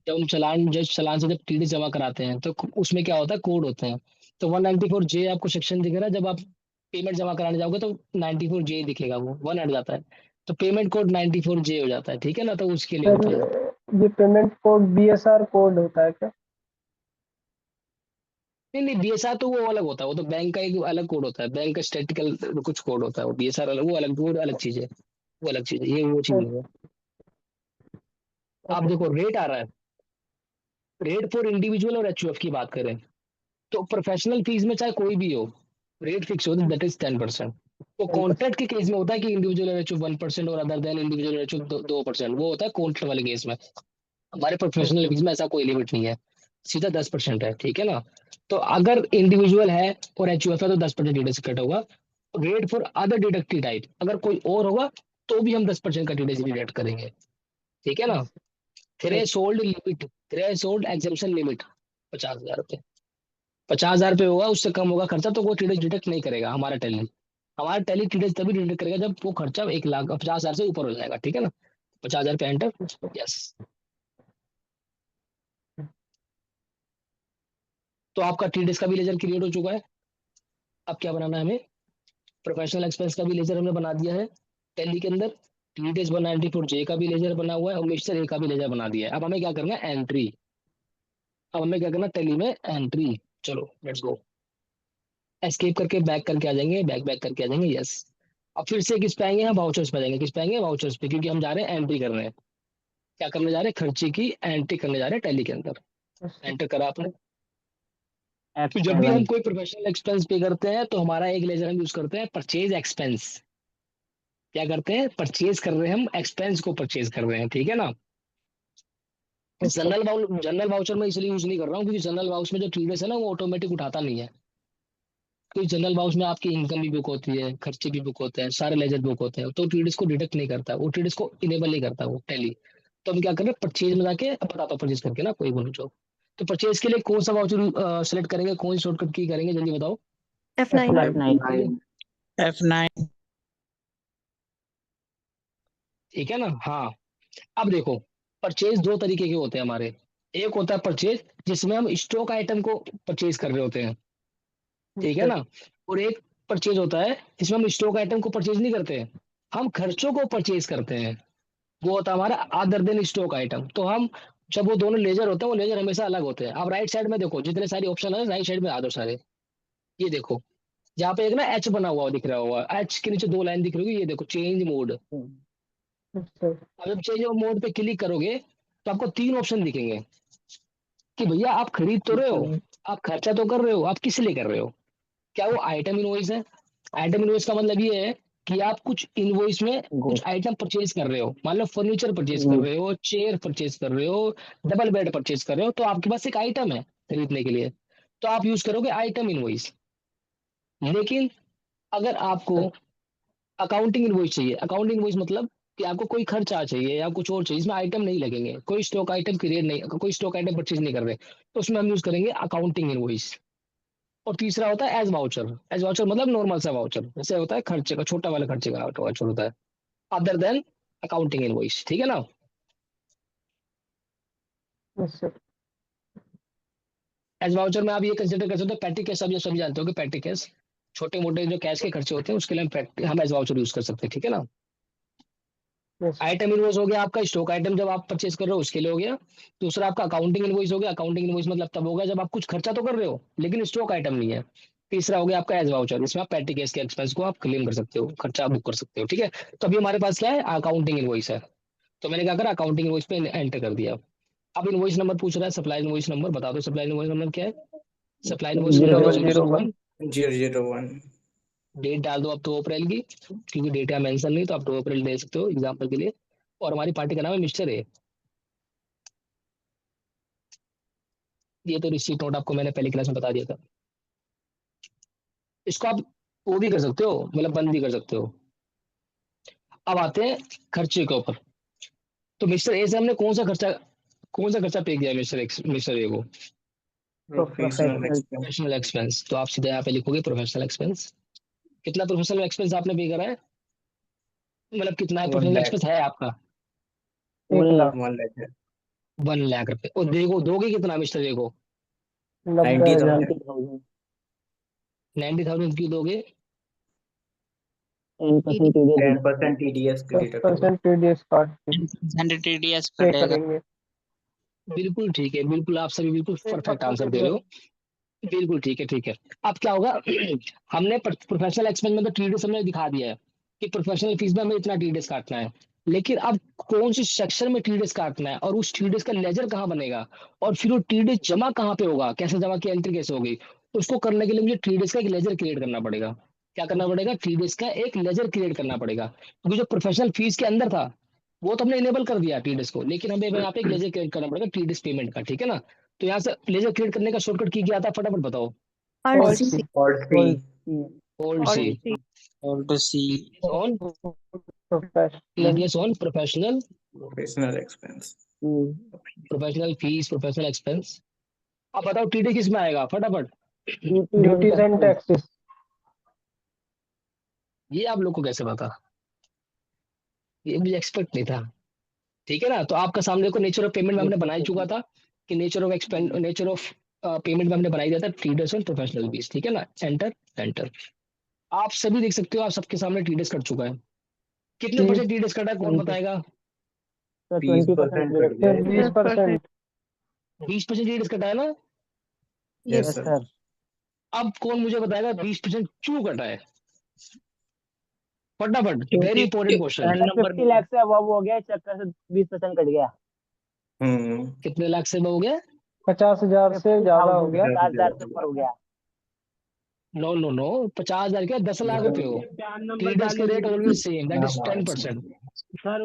जब हम चालान से जब टीडीएस जमा कराते हैं, तो उसमें क्या होता है, कोड होते हैं। तो 194 जे आपको सेक्शन दिख रहा है, जब आप पेमेंट जमा कराने जाओगे तो 94 जे दिखेगा, वो वन हट जाता है, तो पेमेंट कोड 94 जे हो जाता है, ठीक है ना, तो उसके लिए होता है। ये पेमेंट कोड बीएसआर कोड होता है क्या? नहीं नहीं, बीएसआर तो वो अलग होता है, वो तो बैंक का एक अलग कोड होता है, बैंक का स्टैटिकल कुछ कोड होता है, वो बीएसआर अलग, वो अलग चीज है, वो अलग चीज है, ये वो चीज नहीं है। आप देखो रेट आ रहा है, रेट फॉर इंडिविजुअल और एचयूएफ की बात करें, तो प्रोफेशनल फीस में चाहे कोई भी हो, रेट फिक्स होता है, दैट इज 10%। तो कॉन्ट्रैक्ट के केस में होता है कि इंडिविजुअल और एचयूएफ 1% और अदर देन इंडिविजुअल और एचयूएफ 2%, वो होता है कॉन्ट्रैक्ट वाले केस में। हमारे प्रोफेशनल फीस में ऐसा कोई लिमिट नहीं है। सीधा 10% है, ठीक है ना। तो अगर इंडिविजुअल है और एचयूएफ है तो 10% टीडीएस कट होगा। Rate for other deductive type, अगर कोई और होगा तो भी हम 10% का टीडीएस डिडक्ट करेंगे, ठीक है ना। Threshold limit, threshold exemption limit 50,000 रुपये, 50,000 रुपये होगा, उससे कम होगा खर्चा तो वो टीडीएस डिडक्ट नहीं करेगा हमारा टैली। हमारा टैली टीडीएस तभी डिडक्ट करेगा जब वो खर्चा 1,50,000 से ऊपर हो जाएगा, ठीक है ना। 50,000 पे एंटर, यस। तो आपका टीडीएस का भी लेजर क्रिएट हो चुका है। अब क्या बनाना है हमें, प्रोफेशनल एक्सपेंस का भी लेजर हमने बना दिया है टैली के अंदर। टीडीएस 194J का भी लेजर बना हुआ है और मिक्सचर ए का भी लेजर बना दिया है। अब हमें क्या करना है, एंट्री। अब हमें क्या करना, टैली में एंट्री। चलो लेट्स गो, एस्केप करके बैक करके आ जाएंगे, बैक बैक करके आ जाएंगे, यस। अब फिर से किस पे आएंगे, हम वाउचर्स पे जाएंगे। किस पे आएंगे, वाउचर्स पे, क्योंकि हम जा रहे हैं एंट्री कर रहे हैं। क्या करने जा रहे हैं, खर्चे की एंट्री करने जा रहे हैं टैली के अंदर। एंटर करा आपने। तो जब भी हम कोई प्रोफेशनल एक्सपेंस पे करते हैं तो हमारा एक लेजर हम यूज करते हैं परचेज एक्सपेंस। क्या करते हैं, परचेज कर रहे हैं, हम एक्सपेंस को परचेज कर रहे हैं, ठीक है ना। जनरल वाउचर में इसलिए यूज नहीं कर रहा हूँ क्योंकि जनरल वाउच में जो टीडीएस है ना वो ऑटोमेटिक उठाता नहीं है। क्योंकि जनरल वाउच में आपकी इनकम भी बुक होती है, खर्चे भी बुक होते हैं, सारे लेजर बुक होते हैं, तो टीडीएस को डिडक्ट नहीं करता, वो टीडीएस को इनेबल नहीं करता वो टैली। तो हम क्या कर रहे हैं, परचेज में जाके, अब बताता हूँ परचेज करके ना, कोई बोलो जो। तो परचेज के लिए कौन सा वाउचर सेलेक्ट करेंगे, कौन सी शॉर्टकट की करेंगे, जल्दी बताओ। F9। F9। ठीक है ना, हाँ। अब देखो, परचेज दो तरीके के होते हैं हमारे। एक होता है परचेज जिसमें हम स्टॉक आइटम को परचेज कर रहे होते हैं, ठीक है ना। और एक परचेज होता है जिसमें हम स्टॉक आइटम को परचेज नहीं करते, हम खर्चों को परचेज करते हैं। वो होता है हमारा अदर देन स्टॉक आइटम। तो हम जब वो दोनों लेजर होते हैं वो लेजर हमेशा अलग होते हैं। आप राइट साइड में देखो, जितने सारे ऑप्शन है राइट साइड में आ दो सारे। ये देखो, जहाँ पे एक ना एच बना हुआ दिख रहा होगा, एच के नीचे 2 लाइन दिख रही होगी, ये देखो चेंज मोड। अब जब चेंज मोड पे क्लिक करोगे तो आपको 3 ऑप्शन दिखेंगे कि भैया आप खरीद तो रहे हो, आप खर्चा तो कर रहे हो, आप किस लिए कर रहे हो। क्या वो आइटम इनवॉइस है। आइटम इनवॉइस का मतलब ये है कि आप कुछ इनवॉइस में कुछ आइटम परचेज कर रहे हो। मान लो फर्नीचर परचेज कर रहे हो, चेयर परचेज कर रहे हो, डबल बेड परचेज कर रहे हो, तो आपके पास एक आइटम है खरीदने के लिए, तो आप यूज करोगे आइटम इनवॉइस। लेकिन अगर आपको अकाउंटिंग इनवॉइस चाहिए, अकाउंटिंग इनवॉइस मतलब कि आपको कोई खर्चा चाहिए या कुछ और चाहिए, इसमें आइटम नहीं लगेंगे, कोई स्टॉक आइटम क्रिएट नहीं, कोई स्टॉक आइटम परचेज नहीं कर रहे, तो उसमें हम यूज करेंगे अकाउंटिंग इनवॉइस। और तीसरा होता है एज वाउचर। एज वाउचर मतलब नॉर्मल सा वाउचर, जैसे होता है खर्चे का, छोटा वाला खर्चे का वाउचर होता है, अदर देन अकाउंटिंग इनवॉइस, ठीक है ना। एज वाउचर में आप ये कंसिडर कर सकते हो पैट्री कैश, आप सभी जानते हो कि पैट्री कैश छोटे मोटे जो कैश के खर्चे होते हैं उसके लिए हम एज वाउचर यूज कर सकते हैं, ठीक है ना। आइटम इनवॉइस हो गया आपका, स्टॉक आइटम जब आप परचेज कर रहे हो उसके लिए हो गया। दूसरा आपका अकाउंटिंग इनवॉइस हो गया, अकाउंटिंग इनवॉइस मतलब तब होगा जब आप कुछ खर्चा तो कर रहे हो लेकिन स्टॉक आइटम नहीं है। तीसरा हो गया आपका एज वाउचर, इसमें आप पैट्री केस के एक्सपेंस को आप क्लेम कर सकते हो, खर्चा बुक कर सकते हो, ठीक है। तो अभी हमारे पास क्या है, अकाउंटिंग इनवॉइस है, तो मैंने क्या करा, अकाउंटिंग इनवॉइस पे एंटर कर दिया। अब इनवॉइस नंबर पूछ रहा है, सप्लाई इनवॉइस नंबर बता दो, सप्लाई इनवॉइस नंबर क्या है, सप्लाई इनवॉइस नंबर 001। डेट डाल दो आप 2 अप्रैल की, क्योंकि डेट यहाँ मेंशन नहीं, तो आप 2 अप्रैल दे सकते हो एग्जाम्पल के लिए। और हमारी पार्टी का नाम है मिस्टर ए। ये तो रिसीट नोट आपको मैंने पहली क्लास में बता दिया था। इसको आप वो भी कर सकते हो, मतलब बंद भी कर सकते हो। अब आते हैं खर्चे के ऊपर। तो मिस्टर ए से हमने कौन सा खर्चा पे किया मिस्टर ए को, प्रोफेशनल एक्सपेंस। तो आप सीधा यहाँ पे लिखोगे प्रोफेशनल एक्सपेंस। कितना प्रोफेशनल एक्सपेंस आपने पे करा है, मतलब कितना प्रोफेशनल एक्सपेंस है आपका, 1 लाख रुपए। और देखो दोगे कितना मिस्टर ए को, 90,000 की दोगे, 10% TDS क्रेडिट होगा। TDS कटेगा। बिल्कुल ठीक है, बिल्कुल आप सभी बिल्कुल परफेक्ट आंसर दे रहे हो, बिल्कुल ठीक है, ठीक है। अब क्या होगा हमने प्रोफेशनल एक्सपेंस में तो टीडीएस हमने दिखा दिया है कि प्रोफेशनल फीस में हमें इतना टीडीएस काटना है, लेकिन अब कौन सी सेक्शन में टीडीएस काटना है और उस टीडीएस का लेजर कहाँ बनेगा और फिर वो टीडीएस जमा कहाँ पे होगा, कैसे जमा की एंट्री कैसे होगी, उसको करने के लिए मुझे टीडीएस का एक लेजर क्रिएट करना पड़ेगा। क्या करना पड़ेगा, टीडीएस का एक लेजर क्रिएट करना पड़ेगा, क्योंकि जो प्रोफेशनल फीस के अंदर था वो तो हमने इनेबल कर दिया टीडीएस को, लेकिन हमें यहाँ पे एक लेजर क्रिएट करना पड़ेगा टीडीएस पेमेंट का, ठीक है ना। तो यहाँ से लेजर क्रिएट करने का शॉर्टकट की क्या था, फटाफट बताओ। Alt Alt C. और सी Alt C. Alt C. On Professional. TDS on professional professional expense professional fees professional expense. अब बताओ TDS किस में आएगा फटाफट। Duties and taxes. ये आप लोग को कैसे पता, ये मुझे एक्सपेक्ट नहीं था। ठीक है ना, तो आपका सामने को नेचर ऑफ पेमेंट में हमने बना ही चुका था कि नेचर ऑफ पेमेंट में हमने बनाई दिया था TDS और प्रोफेशनल फीस। ठीक है ना, एंटर एंटर। आप सभी देख सकते हो, आप सबके सामने TDS कट चुका है। कितने परसेंट TDS कटा है, कौन बताएगा? 20% कट गया है। 20%. 20% TDS कटा है ना। Yes sir. अब कौन मुझे बताएगा 20% क्यों कटा है? फटाफट, वेरी इंपॉर्टेंट क्वेश्चन। 50 लाख से अब हो गया, इस चक्कर से 20% कट गया। कितने लाख से हो गया? 50,000 से ज्यादा हो गया. 50,000 से ऊपर हो गया। नो नो नो, 50,000 क्या, 10 लाख रुपए हो। TDS का rate always same, that is 10%।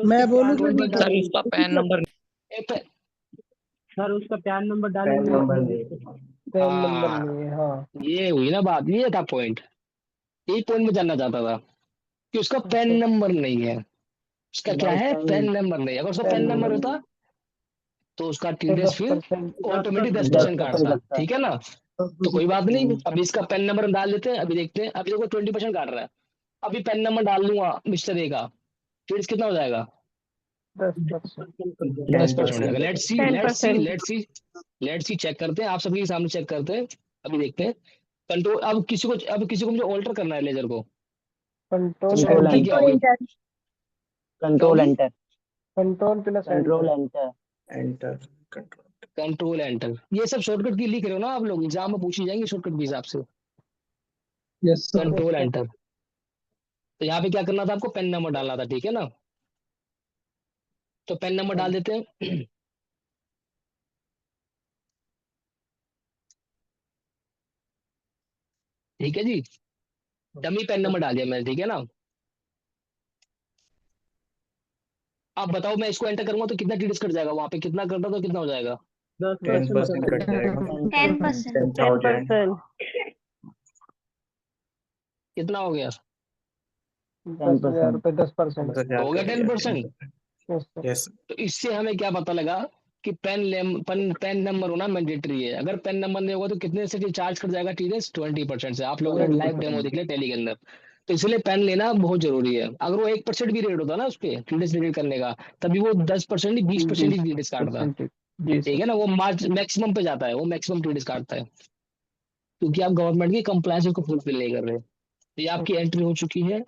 मैं बोलूं तो 20% सर उसका पैन नंबर सर उसका पैन नंबर पैन नंबर नहीं पैन नंबर नहीं है. हाँ, ये हुई ना बात, ये था पॉइंट। यही पॉइंट में जानना चाहता था कि उसका पैन नंबर नहीं है। उसका क्या है, पैन नंबर नहीं है। अगर उसका पैन नंबर होता तो उसका TDS फिर 10%. ऑटोमेटिक 10% काटता। ठीक है ना, तो कोई बात नहीं, अभी इसका पेन नंबर हम डाल देते हैं, अभी देखते हैं। अभी देखो 20% काट रहा है, अभी पेन नंबर डाल दूंगा मिस्टर ए का, TDS कितना हो जाएगा? 10%. 10% हो जाएगा। Let's see 10%. Let's see check करते हैं, आप सबके सामने चेक करते हैं। अभी देखते हैं कंट्रोल। अब किसी को मुझे ऑल्टर करना है लेजर को, तो Control शॉर्टकट की क्या होगी? Control enter. Control plus control enter. Enter. Enter control control enter. ये सब शॉर्टकट की लिख रहे हो ना आप लोग, एग्जाम में पूछी जाएंगे शॉर्टकट के हिसाब से। Yes sir. Control enter. तो यहाँ पे क्या करना था आपको, पेन नंबर डालना था। ठीक है ना, तो पेन नंबर डाल देते हैं। ठीक है जी, डमी पेन नंबर डाल दिया मैंने। ठीक है ना, आप बताओ मैं इसको एंटर करूंगा तो कितना TDS कट जाएगा, वहां पे कितना कटा तो कितना हो जाएगा? 10% कट जाएगा। 10%. 10,000 कितना हो गया? 10,000 रुपए 10%. हो गया 10%। Yes sir. यस तो इससे हमें क्या पता लगा कि पेन नंबर होना मैंडेटरी है। अगर पेन नंबर नहीं होगा तो कितने से चार्ज कर जाएगा TDS? 20% से। आप लोगों ने लाइव डेमो देख लिया टेली के अंदर। तो इसलिए पेन लेना बहुत जरूरी है। अगर वो 1% भी रेट होता ना उस पर TDS रेट करने का, तभी वो 10% ही 20% ही TDS काटता है। जी ठीक है ना, वो मैक्सिमम पे जाता है, वो मैक्सिमम TDS काटता है, क्योंकि आप गवर्नमेंट की कंप्लायंस को फुलफिल नहीं कर रहे। तो ये आपकी एंट्री हो चुकी है,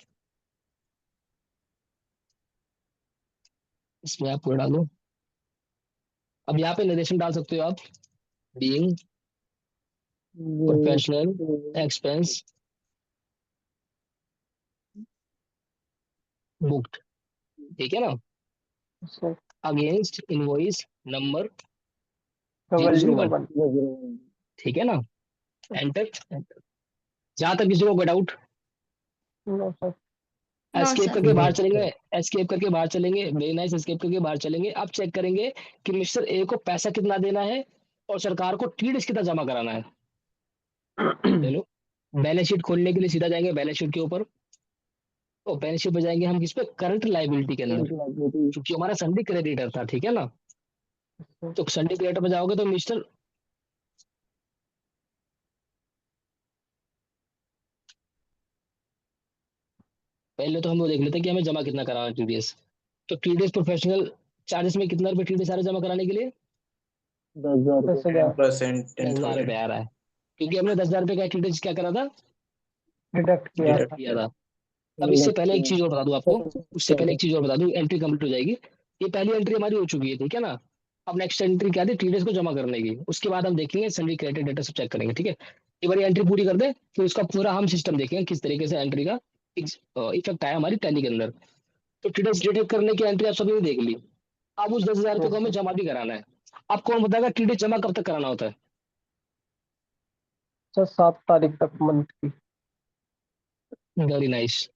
इसमें आप पूरा डालो। अब यहाँ पे निर्देशन डाल सकते हो आप, बीइंग प्रोफेशनल एक्सपेंस बुक्ड। ठीक है ना, sir. Against invoice number Double 001। 01. ठीक है ना, एंटर। जहां तक किसी को कोई डाउट, No sir. एस्केप करके बाहर चलेंगे, एस्केप करके बाहर चलेंगे, वेरी नाइस, एस्केप करके बाहर चलेंगे। अब चेक करेंगे कि मिस्टर ए को पैसा कितना देना है और सरकार को TDS कितना जमा कराना है। चलो बैलेंस शीट खोलने के लिए सीधा जाएंगे बैलेंस शीट के ऊपर, और बैलेंस शीट पे जाएंगे हम किस पे, करंट लाइबिलिटी के अंदर, क्योंकि हमारा संडे क्रेडिटर था। ठीक है ना, तो संडे क्रेडिटर पे जाओगे तो मिस्टर पहले तो हम वो देख लेते हैं कि हमें जमा कितना कराना है TDS। तो TDS प्रोफेशनल चार्जेस में कितना रुपए TDS आ रहा है जमा कराने के लिए? 10,000. 10%, 10,000 रुपए आ रहा है, क्योंकि हमने 10,000 रुपए का TDS क्या करा था, Deduct किया डिडक्ट था. किया था। अब इससे पहले एक चीज और बता दूं आपको, उससे पहले एक चीज और बता दूं, एंट्री कंप्लीट हो जाएगी। ये पहली एंट्री हमारी हो चुकी है। ठीक है ना, अब नेक्स्ट एंट्री क्या थी, TDS को जमा करने की। उसके बाद हम देखेंगे सैलरी क्रेडिट डेटा सब चेक करेंगे। ठीक है, एक बार एंट्री पूरी कर दे, फिर उसका पूरा हम सिस्टम देखेंगे किस तरीके से एंट्री का इफेक्ट आया हमारी टैली के अंदर। तो TDS डिटेक्ट करने की एंट्री आप सभी ने देख ली। अब उस 10,000 रुपए को हमें जमा भी कराना है। अब कौन बताएगा TDS जमा कब तक कराना होता है? सर 7 तारीख तक मंथ की. Very nice.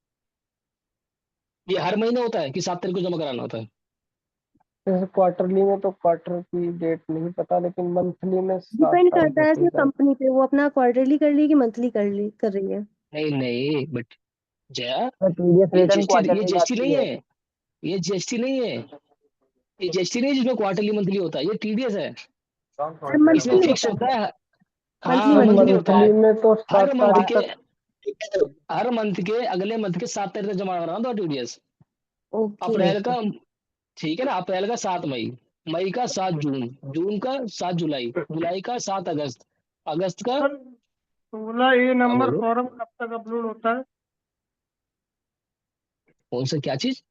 ये हर महीने होता है कि 7 तारीख को जमा कराना होता है? जैसे क्वार्टरली में तो क्वार्टर की डेट नहीं पता, लेकिन मंथली में 7 डिपेंड तारीख करता है होती है सिर्फ शायद। कंपनी पे, वो अपना क्वार्टरली कर रही है कि मंथली कर रही है। नहीं नहीं बट जया, टीडीएस ये रिटर्न जीएसटी क्वार्टरली जाती नहीं है। है, ये जीएसटी नहीं है, ये जीएसटी नहीं है जिसमें क्वार्टरली मंथली होता है, ये टीडीएस है। सर इसमें मंथली फिक्स होता होता है, है। मंथली हाँ तो मंथली मंथली। होता है। मंथली में तो हर 7 मंथ तारीख के तक। हर मंथ के अगले मंथ के 7 तारीख तक जमा कराना था टीडीएस। ओके। अप्रैल का, ठीक है ना, अप्रैल का 7 मई, मई का 7 जून, जून का 7 जुलाई, जुलाई का 7 अगस्त, अगस्त का, सर 16A हाँ नंबर बोलो, फॉर्म कब तक अपलोड होता है? कौन सा क्या चीज?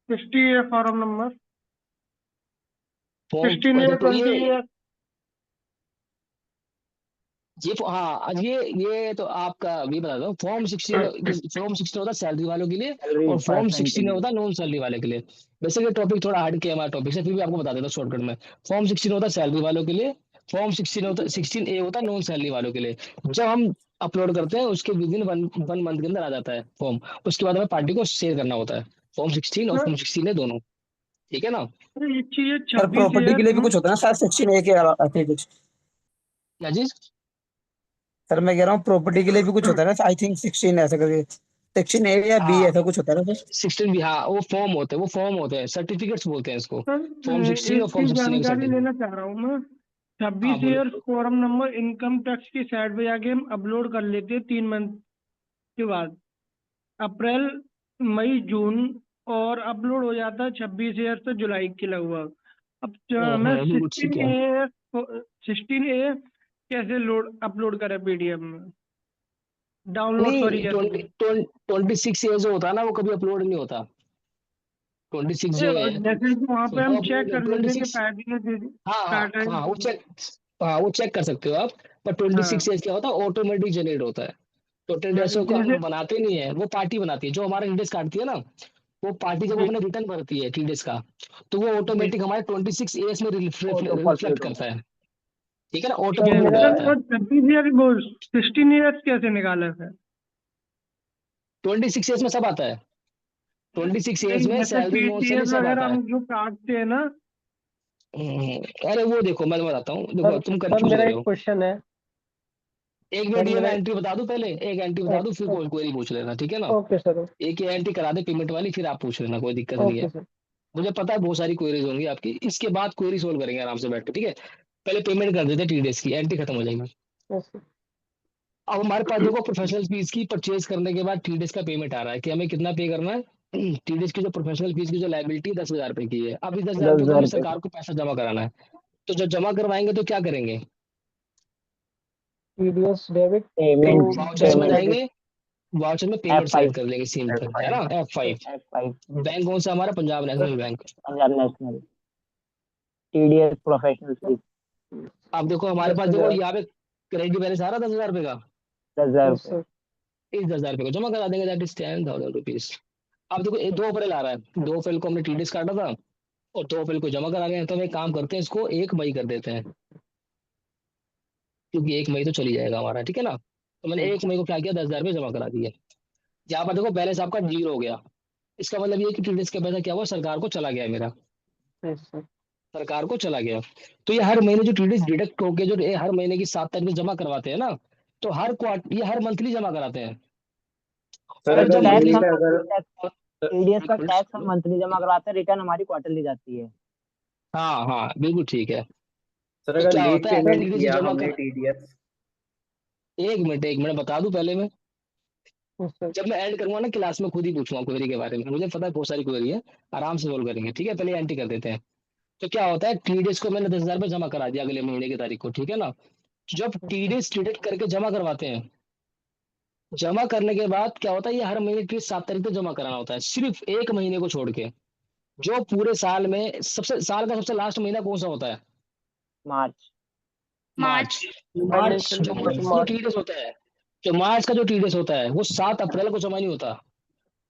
60A form number, form 16A तो 20A। हाँ आज ये तो आपका ये बता दो, फॉर्म 16, फॉर्म 16 होता है सैलरी वालों के लिए, सैलरी और फॉर्म डिपार्टमेंट के 16 लिए। होता है नॉन सैलरी वाले के लिए। वैसे ये टॉपिक थोड़ा हट के है हमारा टॉपिक से, फिर भी आपको बता देता हूँ शॉर्टकट में। फॉर्म 16 होता है सैलरी वालों के लिए, फॉर्म 16 होता है 16A होता है नॉन सैलरी वालों के लिए। जब हम अपलोड करते हैं उसके विद इन वन मंथ के अंदर आ जाता है फॉर्म, उसके बाद हमें पार्टी को शेयर करना होता है, फॉर्म 16 और फॉर्म 16A दोनों, ठीक है ना। सर ये चाहिए सर 26 प्रॉपर्टी के ईयर लिए भी कुछ होता है ना सर, 16A के अलावा ऐसे ही कुछ? क्या चीज? सर मैं कह रहा हूँ प्रॉपर्टी के लिए भी कुछ होता है ना, आई थिंक 16 ऐसा करके, 16A या B हाँ ऐसा कुछ होता है ना सर? 16 भी, हाँ वो फॉर्म होते हैं, वो फॉर्म होते हैं, सर्टिफिकेट्स बोलते हैं इसको, सर फॉर्म 16 और एक फॉर्म चीज 16A के जानकारी सर्टिफिकेट। लेना चाह रहा हूँ मैं। हाँ 26 बोलो। Year form number income tax की साइड पे जाके हम अपलोड कर लेते हैं 3 मंथ के बाद, अप्रैल मई जून, और अपलोड हो जाता है 26 ईयर से जुलाई के लगभग। अब मैं बिल्कुल ठीक है। 16A कैसे अपलोड करें पीडीएफ में, डाउनलोड सॉरी नहीं कैसे करें? 26 ईयर जो होता है ना वो कभी अपलोड नहीं होता, 26 जो है जैसे कि वहाँ पे वो हम चेक अपलोड कर लेते हैं कि 26। पैटर्न हाँ हाँ हाँ वो पैटर्न। चेक, हाँ वो चेक कर सकते हो आप। पर 26 हाँ ईयर क्या होता है, ऑटोमेटिक जनरेट होता है। तो 10 हाँ, डेज को जैसे हम बनाते नहीं है, वो पार्टी बनाती है, जो हमारा इंडेक्स काटती है ना, वो पार्टी जब वो जी अपने रिटर्न भरती है टीडीएस का, तो वो जी ऑटोमेटिक हमारे 26 ईयर्स में ऑटो रिफ्लेक्ट पॉपुलेट करता होता है। है, ठीक है ना, ऑटो ठीक है पॉपुलेट हो सर। जाता है। और 26 ईयर वो 16 ईयर्स कैसे निकाला सर? 26 ईयर्स में सब आता है, 26 ईयर्स नहीं में जैसे सैलरी नॉन सैलरी पीटीएस सब वगैरह आता है। हम जो काटते हैं ना। अरे वो देखो मैं बताता हूँ, देखो तुम सर कंफ्यूज हो मेरा रहे एक हो। क्वेश्चन है। एक सर मिनट ये मेरा मैं एंट्री बता दूं, पहले एक एंट्री बता दूं फिर कोई क्वेरी पूछ लेना, ठीक है ना। Okay sir. एक ये एंट्री करा दे पेमेंट वाली, फिर आप पूछ लेना, कोई दिक्कत नहीं ओके है। सर। मुझे पता है बहुत सारी क्वेरीज होंगी आपकी, इसके बाद क्वेरी सोल्व करेंगे आराम से बैठ के, ठीक है। पहले पेमेंट कर देते टीडीएस की, एंट्री खत्म हो जाएगी। Yes sir. अब हमारे पास देखो प्रोफेशनल फीस की परचेज करने के बाद टीडीएस का पेमेंट आ रहा है कि हमें कितना पे करना है। टीडीएस की जो प्रोफेशनल फीस की जो लाइबिलिटी 10,000 रुपए की है, अब इस 10,000 रुपए को 10,000 हमें रुपये सरकार को पैसा जमा कराना है। तो जब जमा करवाएंगे तो क्या करेंगे, TDS debit to payment, vouchers में बैंक पेमेंट जाएंगे, वाउचर में पेमेंट F5, सेलेक्ट कर लेंगे, सीम पर है ना, F5। F5 बैंक कौन सा हमारा, Punjab National bank. Punjab national, TDS professional fees अब देखो हमारे पास देखो 10,000। यहाँ पे क्रेडिट बैलेंस आ रहा है 10,000 रुपए का, 10,000 यस रुपये। सर। इस 10,000 रुपए को जमा करा देंगे, दैट इज 10,000 रुपीज। अब देखो 2 अप्रैल आ रहा है, 2 अप्रैल को हमने टीडीएस काटा था और 2 अप्रैल को जमा करा रहे हैं, तो हम एक काम करते हैं इसको 1 मई कर देते हैं, क्योंकि 1 मई तो चली जाएगा हमारा, ठीक है ना। तो मैंने 1 मई को क्या किया, 10,000 रुपये जमा करा दिए। यहाँ पर देखो बैलेंस आपका 0 हो गया, इसका मतलब ये कि टीडीएस का पैसा क्या हुआ, सरकार को चला गया है मेरा, यस सर। सरकार को चला गया। तो ये हर महीने जो टीडीएस डिडक्ट होके जो ये हर महीने की 7 तारीख में जमा करवाते हैं ना, तो हर क्वार्टर ये हर मंथली जमा कराते हैं। सर और अगर जब टैक्स मंथली, लेट हम है, मंथली अगर टैक्स, टीडीएस का एक मिनट टैक्स हम सुनो। मंथली जमा करवाते हैं, रिटर्न हमारी क्वार्टरली जाती है। हाँ हाँ बिल्कुल ठीक है। सर तो अगर क्या लेट होता है पेमेंट टीडीएस किया जमा हमने कर, टीडीएस। एक मिनट बता दूं पहले मैं, यस सर। जब मैं ऐड करूंगा ना क्लास में खुद ही पूछूंगा क्वेरी के बारे में, मुझे पता है बहुत सारी क्वेरी है, आराम से सोल्व करेंगे, ठीक है। पहले एंट्री कर देते हैं। तो क्या होता है टीडीएस को मैंने 10,000 रुपये जमा करा दिया अगले महीने की तारीख को, ठीक है ना। जब टीडीएस डिडक्ट करके जमा करवाते हैं, जमा करने के बाद क्या होता है, ये हर महीने की 7 तारीख तक जमा कराना होता है, सिर्फ 1 महीने को छोड़ के। जो पूरे साल में सबसे, साल का सबसे लास्ट महीना कौन सा होता है, मार्च। मार्च। मार्च फाइनेंशियल जो ईयर मार्च का जो मार्च। टीडीएस होता है, जो मार्च का जो टीडीएस होता है वो 7 अप्रैल को जमा नहीं होता,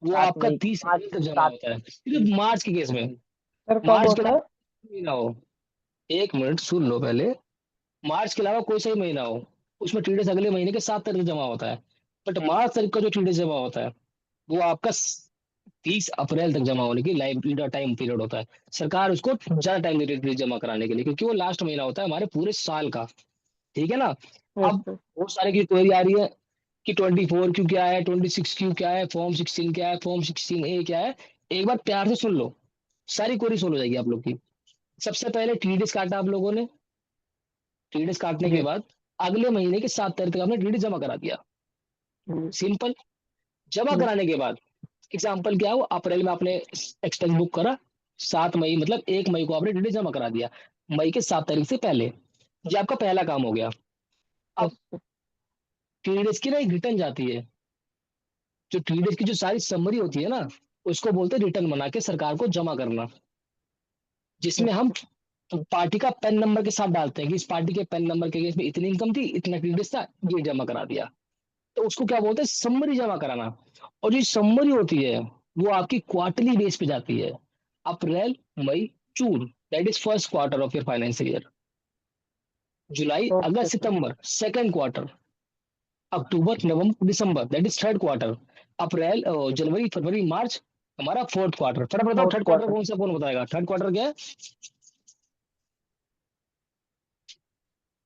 वो 7 आपका मई 30 अप्रैल तक जमा 7 होता है, सिर्फ मार्च के केस में। सर कब मार्च के होता अलावा है? कोई महीना हो, 1 मिनट सुन लो पहले, मार्च के अलावा कोई सा ही महीना हो, उसमें टीडीएस अगले महीने के 7 तारीख जमा होता है। बट मार्च तारीख का जो टीडीएस जमा होता है वो आपका 30 अप्रैल तक जमा होने की लाइव टाइम पीरियड होता है। सरकार उसको ज्यादा टाइम देती है जमा कराने के लिए, क्योंकि वो लास्ट महीना होता है हमारे पूरे साल का। ठीक है ना। अब बहुत सारे की क्वेरी आ रही है कि 24 क्यू क्या है, 26 क्यू क्या है, फॉर्म 16 क्या है, फॉर्म 16A क्या है। एक बार प्यार से सुन लो, सारी क्वेरी सोल्व हो जाएगी आप लोग की। सबसे पहले टीडीएस काटा आप लोगों ने, टीडीएस काटने के बाद अगले महीने की 7 तारीख तक आपने टीडीएस जमा करा दिया। सिंपल। जमा कराने के बाद एग्जाम्पल क्या हो, अप्रैल में आपने एक्सपेंस बुक करा, 7 मई मतलब 1 मई को आपने टीडीएस जमा करा दिया, मई के 7 तारीख से पहले। ये आपका पहला काम हो गया। अब टीडीएस की ना एक रिटर्न जाती है, जो टीडीएस की जो सारी समरी होती है ना, उसको बोलते हैं रिटर्न बना के सरकार को जमा करना, जिसमें हम पार्टी का पैन नंबर के साथ डालते हैं कि इस पार्टी के पैन नंबर के केस में इतनी इनकम थी, इतना टीडीएस था, ये जमा करा दिया। तो उसको क्या बोलते हैं, समरी जमा कराना। और जो समरी होती है वो आपकी क्वार्टरली बेस पे जाती है, अप्रैल मई जून, that is first quarter of your financial year. जुलाई अगस्त सितंबर सेकंड क्वार्टर, अक्टूबर नवंबर दिसंबर दैट इज थर्ड क्वार्टर, अप्रैल जनवरी फरवरी मार्च हमारा फोर्थ क्वार्टर। फटाफट बताओ थर्ड क्वार्टर कौन सा, कौन बताएगा थर्ड क्वार्टर क्या है?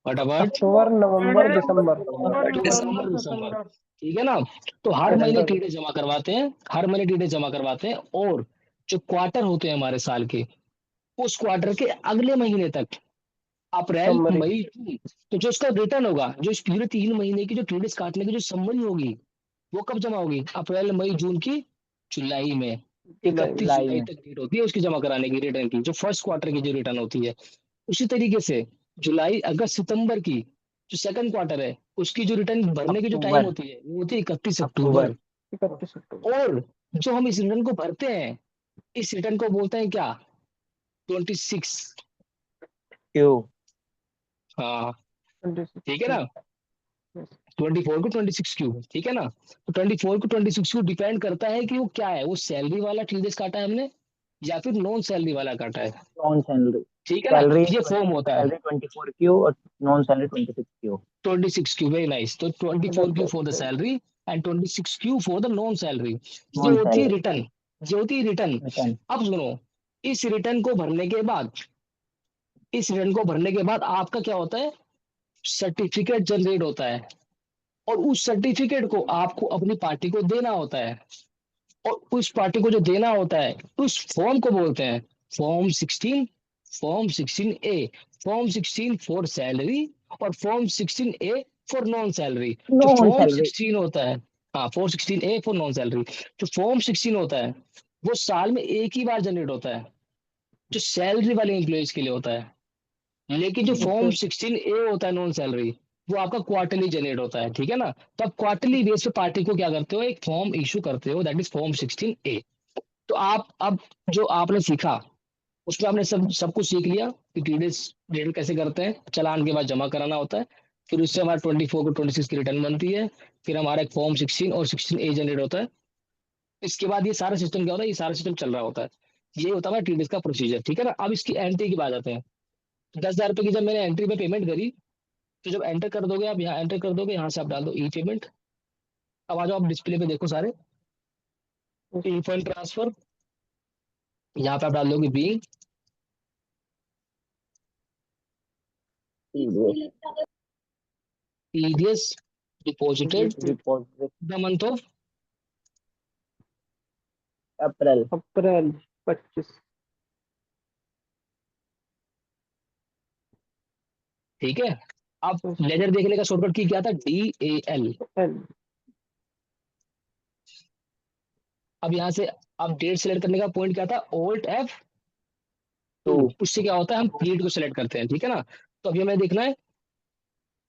फटाफट। अक्टूबर नवंबर दिसंबर। दिसंबर। ठीक है ना। तो हर महीने टीडीएस जमा करवाते हैं, हर महीने टीडीएस जमा करवाते हैं। और जो क्वार्टर होते हैं हमारे साल के, उस क्वार्टर के अगले महीने तक, अप्रैल मई जून, तो जो उसका रिटर्न होगा, जो इस पूरे 3 महीने की जो टीडीएस काटने की जो समरी होगी, वो कब जमा होगी? अप्रैल मई जून की जुलाई में। 31 जुलाई तक डेट होती है उसकी जमा कराने की, रिटर्न की, जो फर्स्ट क्वार्टर की जो रिटर्न होती है। उसी तरीके से जुलाई अगस्त सितंबर की जो सेकंड क्वार्टर है, उसकी जो रिटर्न भरने की जो टाइम होती है वो होती है 31 अक्टूबर। और जो हम इस रिटर्न को भरते हैं, इस रिटर्न को बोलते हैं क्या? 26 क्यू। हाँ ठीक है ना। 24 को 26 क्यू, ठीक है ना। तो 24 को 26 क्यू डिपेंड करता है कि वो क्या है, वो सैलरी वाला टीडीएस काटा है हमने या फिर नॉन सैलरी वाला काटा है। Non salary. ठीक है ना। सैलरी ये फॉर्म होता है। सैलरी 24 क्यू और non salary 26 Q. 26 Q, very nice. तो 24 Q for the salary and 26 Q for the non salary. ये होती है रिटर्न, ये होती है रिटर्न। अब सुनो, इस रिटर्न को भरने के बाद, इस रिटर्न को भरने के बाद आपका क्या होता है, सर्टिफिकेट जनरेट होता है। और उस सर्टिफिकेट को आपको अपनी पार्टी को देना होता है। और उस पार्टी को जो देना होता है, उस फॉर्म को बोलते हैं form 16, form 16A, form 16 for salary और form 16A for non salary. जो फॉर्म 16 होता है, हाँ 416A फॉर नॉन सैलरी। जो फॉर्म 16 होता है वो साल में एक ही बार जनरेट होता है, जो सैलरी वाले एम्प्लॉयज के लिए होता है। लेकिन जो फॉर्म 16A होता है नॉन सैलरी, वो आपका क्वार्टरली जनरेट होता है। ठीक है ना। तो आप क्वार्टरली बेस पे पार्टी को क्या करते हो, एक फॉर्म इशू करते हो, दैट इज फॉर्म 16A। तो आप अब जो आपने सीखा उसमें आपने सब कुछ सीख लिया कि टीडीएस रिटर्न कैसे करते हैं, चालान के बाद जमा कराना होता है, फिर उससे हमारा 24 को 26 की रिटर्न बनती है, फिर हमारा एक फॉर्म 16 और 16A जनरेट होता है। इसके बाद ये सारा सिस्टम क्या होता है, ये सारा सिस्टम चल रहा होता है। ये होता है टीडीएस का प्रोसीजर। ठीक है ना। अब इसकी एंट्री की बात आते हैं। 10,000 रुपए की जब मैंने एंट्री पे पेमेंट करी, तो जब एंटर कर दोगे आप, यहाँ एंटर कर दोगे, यहाँ से आप डाल दो ई पेमेंट। अब आ जाओ आप डिस्प्ले पे देखो सारे ई फंड ट्रांसफर, यहाँ पे आप डाल दोगे being TDS deposited the month of April 25। ठीक है। अब लेजर देखने का शॉर्टकट की क्या था, DAL। अब यहाँ से अब डेट सेलेक्ट करने का पॉइंट क्या था, Alt F2। उससे क्या होता है, हम पीरियड को सिलेक्ट करते हैं। ठीक है ना। तो अभी हमें देखना है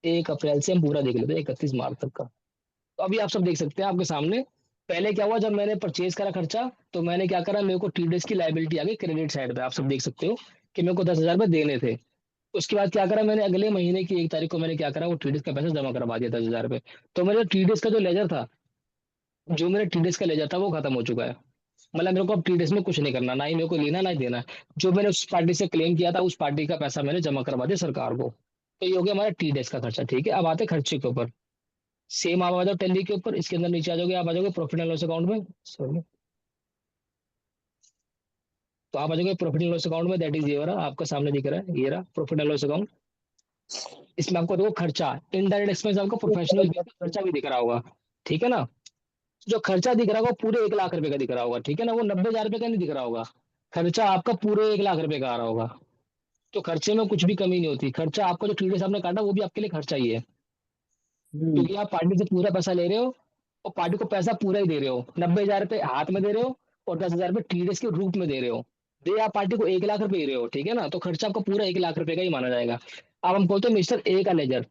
1 अप्रैल से हम पूरा देख लेते हैं 31 मार्च तक का। तो अभी आप सब देख सकते हैं आपके सामने। पहले क्या हुआ, जब मैंने परचेज करा खर्चा, तो मैंने क्या करा, मेरे को टीडीएस की लायबिलिटी आ गई क्रेडिट साइड पे। आप सब देख सकते हो कि मेरे को 10,000 रुपए देने थे। उसके बाद क्या करा मैंने, अगले महीने की 1 तारीख को मैंने क्या करा, वो टीडीएस का पैसा जमा करवा दिया 10,000 रुपए। तो मेरे टीडीएस का जो लेजर था, जो मेरा टीडीएस का लेजर था, वो खत्म हो चुका है। मतलब मेरे को अब टीडीएस में कुछ नहीं करना, ना ही मेरे को लेना ना ही देना। जो मैंने उस पार्टी से क्लेम किया था, उस पार्टी का पैसा मैंने जमा करवा दिया सरकार को। तो ये हो गया हमारा टीडीएस का खर्चा। ठीक है। अब आते खर्चे के ऊपर। सेम आप आ जाओ टैली के ऊपर, इसके अंदर नीचे आ जाओगे, आप आ जाओगे प्रॉफिट एंड लॉस अकाउंट में। सॉरी, तो आप आ जाओगे प्रॉफिट एंड लॉस अकाउंट में, दैट इज ये रहा, आपका सामने दिख रहा है, ये रहा प्रॉफिट एंड लॉस अकाउंट। इसमें आपको देखो खर्चा, इनडायरेक्ट एक्सपेंस, आपको प्रोफेशनल खर्चा भी दिख रहा होगा, ठीक है ना। जो खर्चा दिख रहा होगा पूरे 1 लाख रुपए का दिख रहा होगा, ठीक है ना, वो 90,000 रुपए का नहीं दिख रहा होगा। खर्चा आपका पूरे 1 लाख रुपए का आ रहा होगा। तो खर्चे में कुछ भी कमी नहीं होती, खर्चा आपका जो टीडीएस आपने काटा वो भी आपके लिए खर्चा ही है, क्योंकि आप पार्टी से पूरा पैसा ले रहे हो और पार्टी को पैसा पूरा ही दे रहे हो, 90,000 रुपए हाथ में दे रहे हो और 10,000 रुपए टीडीएस के रूप में दे रहे हो। दे आप पार्टी को 1 लाख रुपए दे रहे हो, ठीक है ना, तो खर्चा आपका पूरा 1 लाख रुपए का ही माना जाएगा। अब हम बोलते हैं मिस्टर ए का लेजर,